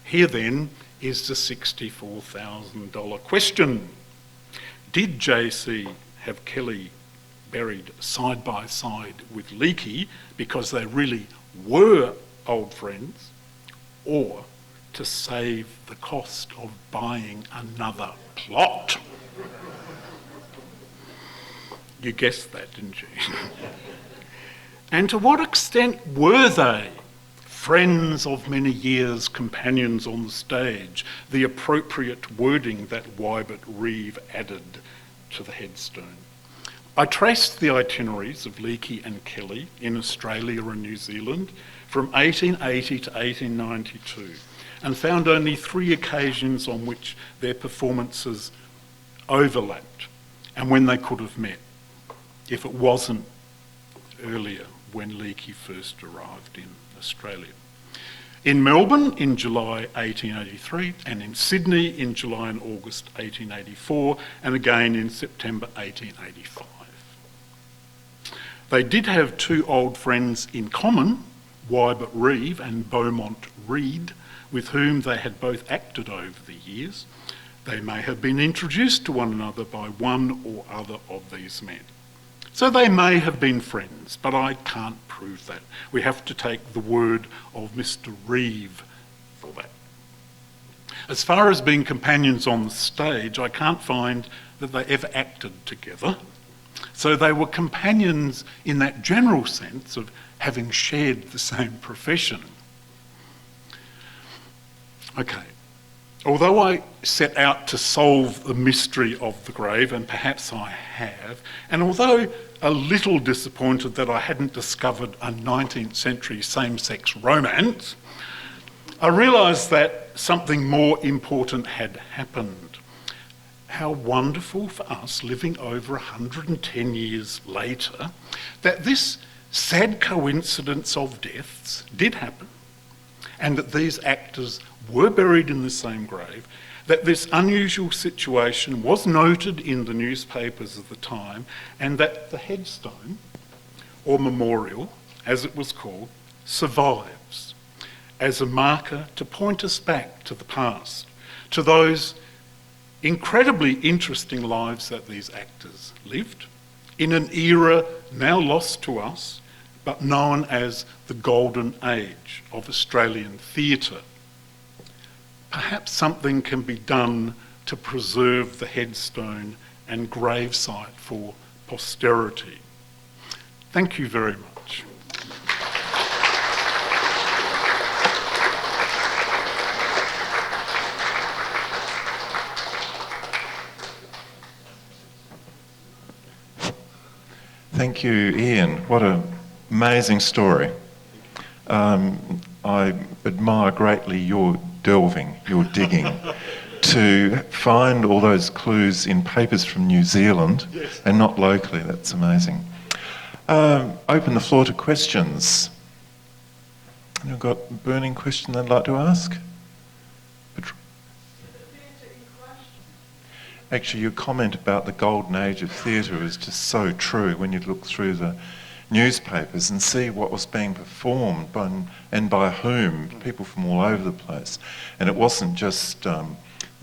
B: Here then is the $64,000 question. Did JC have Kelly
C: buried side by side with Leakey because they really were old friends, or to save the cost of buying another plot. You guessed that, didn't you? And to what extent were they friends of many years, companions on the stage, the appropriate wording that Wybert Reeve added to the headstone? I traced the itineraries of Leakey and Kelly in Australia and New Zealand from 1880 to 1892 and found only 3 occasions on which their performances overlapped and when they could have met, if it wasn't earlier when Leakey first arrived in Australia. In Melbourne in July 1883 and in Sydney in July and August 1884 and again in September 1885. They did have 2 old friends in common, Wybert Reeve and Beaumont Reid, with whom they had both acted over the years. They may have been introduced to one another by one or other of these men. So they may have been friends, but I can't prove that. We have to take the word of Mr. Reeve for that. As far as being companions on the stage, I can't find that they ever acted together. So they were companions in that general sense of having shared the same profession. Okay. Although I set out to solve the mystery of the grave, and perhaps I have, and although a little disappointed that I hadn't discovered a 19th century same-sex romance, I realised that something more important had happened. How wonderful for us, living over 110 years later, that this sad coincidence of deaths did happen, and that these actors were buried in the same grave, that this unusual situation was noted in the newspapers of the time, and that the headstone, or memorial, as it was called, survives as a marker to point us back to the past, to those incredibly interesting lives that these actors lived, in an era now lost to us, but known as the golden age of Australian theatre. Perhaps something can be done to preserve the headstone and gravesite for posterity. Thank you very much.
D: Thank you, Ian. What an amazing story. I admire greatly your delving, your digging, to find all those clues in papers from New Zealand and not locally. That's amazing. Open the floor to questions. You've got a burning question they'd like to ask? Actually, your comment about the golden age of theatre is just so true when you look through the newspapers and see what was being performed by whom, people from all over the place. And it wasn't just the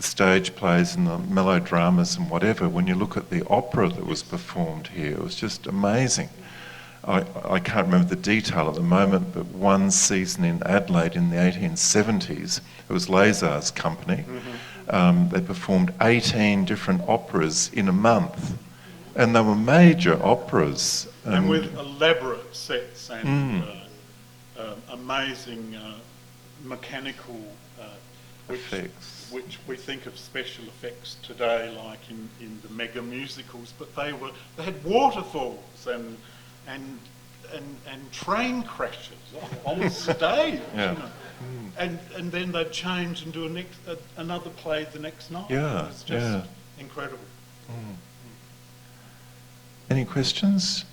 D: stage plays and the melodramas and whatever. When you look at the opera that was performed here, it was just amazing. I can't remember the detail at the moment, but one season in Adelaide in the 1870s, it was Lazar's company. They performed 18 different operas in a month, and they were major operas.
C: And with elaborate sets and amazing mechanical
D: effects,
C: which we think of special effects today, like in the mega musicals. But they had waterfalls and train crashes on the stage.
D: Yeah.
C: You know? And then they'd change and do another play the next night.
D: Yeah,
C: It was just incredible.
D: Any questions?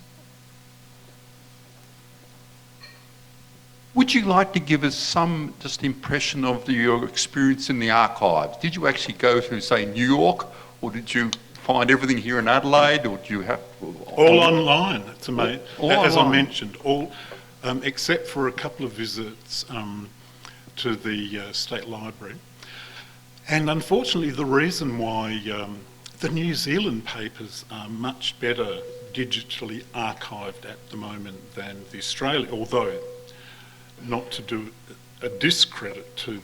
E: Would you like to give us some just impression of your experience in the archives? Did you actually go to, say, New York, or did you find everything here in Adelaide, or do you have...
C: All online, it's amazing. As
E: online.
C: I mentioned, all except for a couple of visits to the State Library. And unfortunately, the reason why the New Zealand papers are much better digitally archived at the moment than the Australia, although not to do a discredit to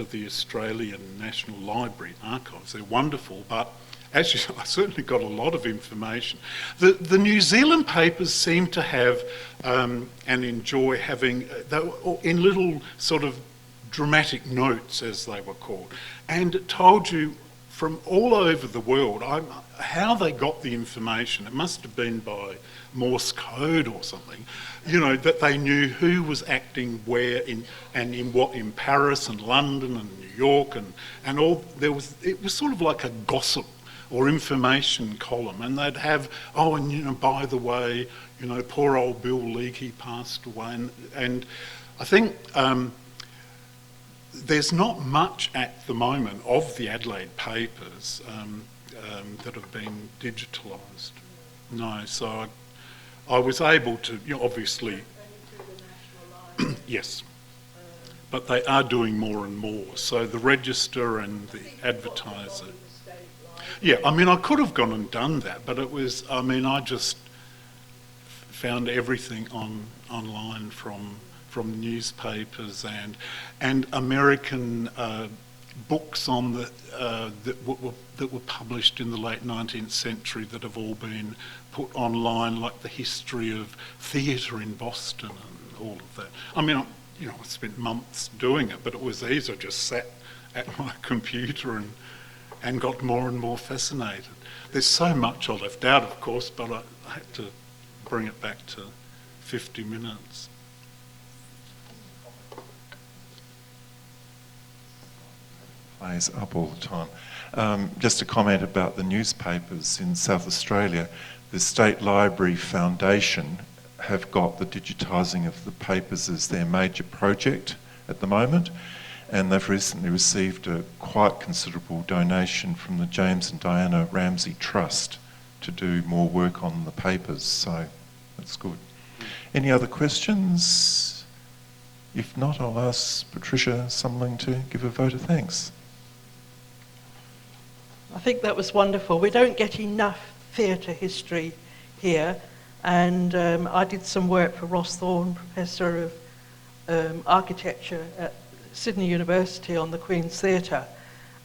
C: the Australian National Library archives. They're wonderful, but actually I certainly got a lot of information. The New Zealand papers seem to have and enjoy having, they were in little sort of dramatic notes, as they were called, and it told you from all over the world how they got the information. It must have been by Morse code or something, you know, that they knew who was acting where in Paris and London and New York and all. It was sort of like a gossip or information column, and they'd have, oh, and you know, by the way, you know, poor old Bill Leakey passed away, and I think there's not much at the moment of the Adelaide papers that have been digitalised. No, so I was able to, you know, obviously, yes, but they are doing more and more. So the Register and the Advertiser. Yeah, I mean, I could have gone and done that, but it was, I mean, I just found everything online from newspapers and American books on that were published in the late 19th century that have all been put online, like the history of theatre in Boston and all of that. I mean, I spent months doing it, but it was easy. I just sat at my computer and got more and more fascinated. There's so much I left out, of course, but I had to bring it back to 50 minutes.
D: Plays up all the time. Just a comment about the newspapers in South Australia. The State Library Foundation have got the digitising of the papers as their major project at the moment, and they've recently received a quite considerable donation from the James and Diana Ramsay Trust to do more work on the papers, so that's good. Any other questions? If not, I'll ask Patricia Sumling to give a vote of thanks.
F: I think that was wonderful. We don't get enough theatre history here, and I did some work for Ross Thorne, Professor of Architecture at Sydney University on the Queen's Theatre,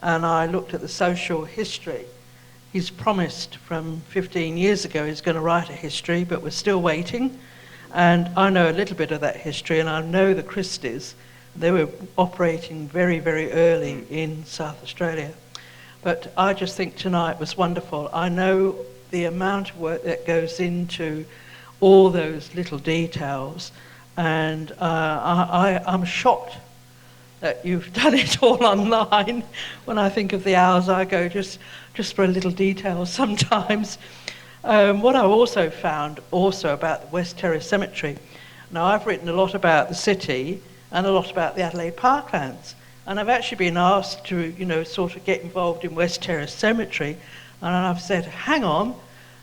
F: and I looked at the social history. He's promised from 15 years ago he's going to write a history, but we're still waiting. And I know a little bit of that history, and I know the Christies. They were operating very, very early in South Australia. But I just think tonight was wonderful. I know the amount of work that goes into all those little details, and I'm shocked that you've done it all online. When I think of the hours I go just for a little detail sometimes. What I also found about the West Terrace Cemetery, now I've written a lot about the city and a lot about the Adelaide Parklands, and I've actually been asked to, you know, sort of get involved in West Terrace Cemetery, and I've said, hang on,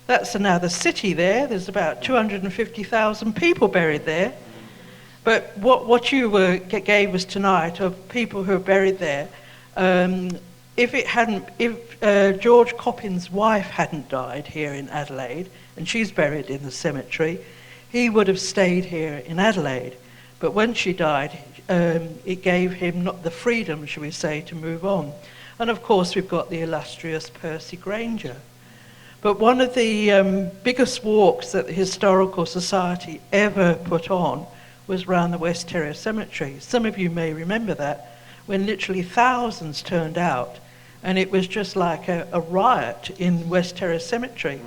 F: that's another city there. There's about 250,000 people buried there. But what you gave us tonight of people who are buried there, if George Coppin's wife hadn't died here in Adelaide, and she's buried in the cemetery, he would have stayed here in Adelaide. But when she died, it gave him not the freedom, shall we say, to move on. And of course, we've got the illustrious Percy Granger. But one of the biggest walks that the Historical Society ever put on was around the West Terrace Cemetery. Some of you may remember that, when literally thousands turned out, and it was just like a riot in West Terrace Cemetery.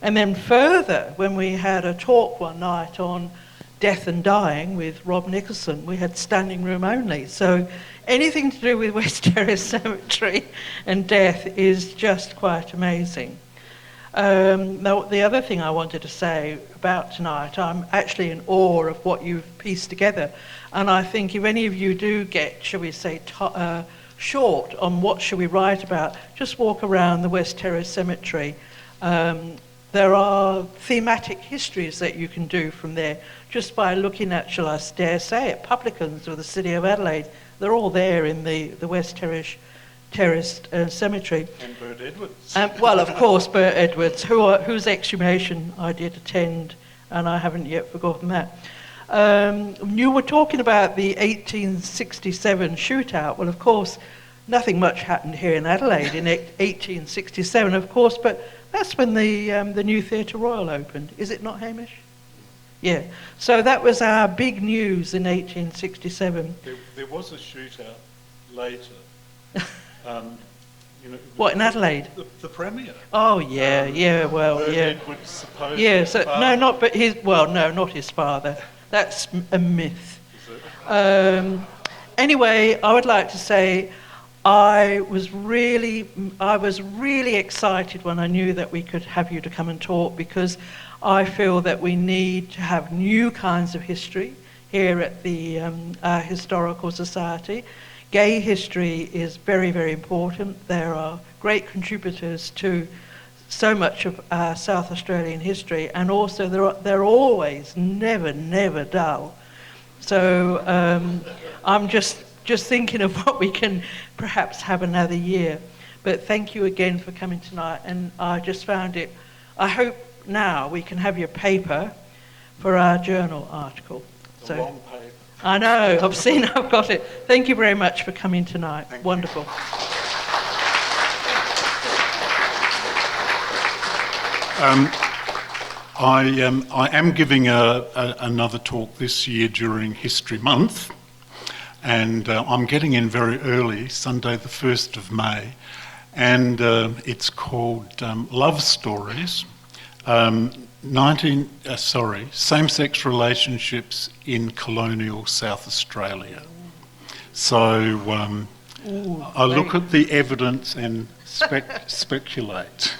F: And then further, when we had a talk one night on death and dying with Rob Nicholson, we had standing room only. So anything to do with West Terrace Cemetery and death is just quite amazing. Now, the other thing I wanted to say about tonight, I'm actually in awe of what you've pieced together. And I think if any of you do get, shall we say, short on what should we write about, just walk around the West Terrace Cemetery. There are thematic histories that you can do from there just by looking at, shall I dare say it, publicans of the City of Adelaide. They're all there in the West Terrace terraced cemetery.
C: And Bert Edwards.
F: Well, of course, Bert Edwards, whose exhumation I did attend, and I haven't yet forgotten that. You were talking about the 1867 shootout. Well, of course, nothing much happened here in Adelaide in 1867, of course, but that's when the new Theatre Royal opened. Is it not, Hamish? Yeah. So that was our big news in 1867.
C: There was a shootout later.
F: What, in Adelaide?
C: The Premier.
F: Oh, yeah, well,
C: Bert
F: yeah.
C: Edwards supposedly.
F: Yeah, so, no, not his father. That's a myth. Anyway, I would like to say I was really excited when I knew that we could have you to come and talk, because I feel that we need to have new kinds of history here at the Historical Society. Gay history is very, very important. There are great contributors to so much of South Australian history, and also they're always never dull. So I'm just thinking of what we can perhaps have another year. But thank you again for coming tonight, and I just found it. I hope now we can have your paper for our journal article.
C: The long paper.
F: I know, I've got it. Thank you very much for coming tonight.
C: Thank you.
F: Wonderful.
C: I am giving another talk this year during History Month, and I'm getting in very early, Sunday the 1st of May, and it's called Love Stories, Same-Sex Relationships in Colonial South Australia. So I look at the evidence and speculate.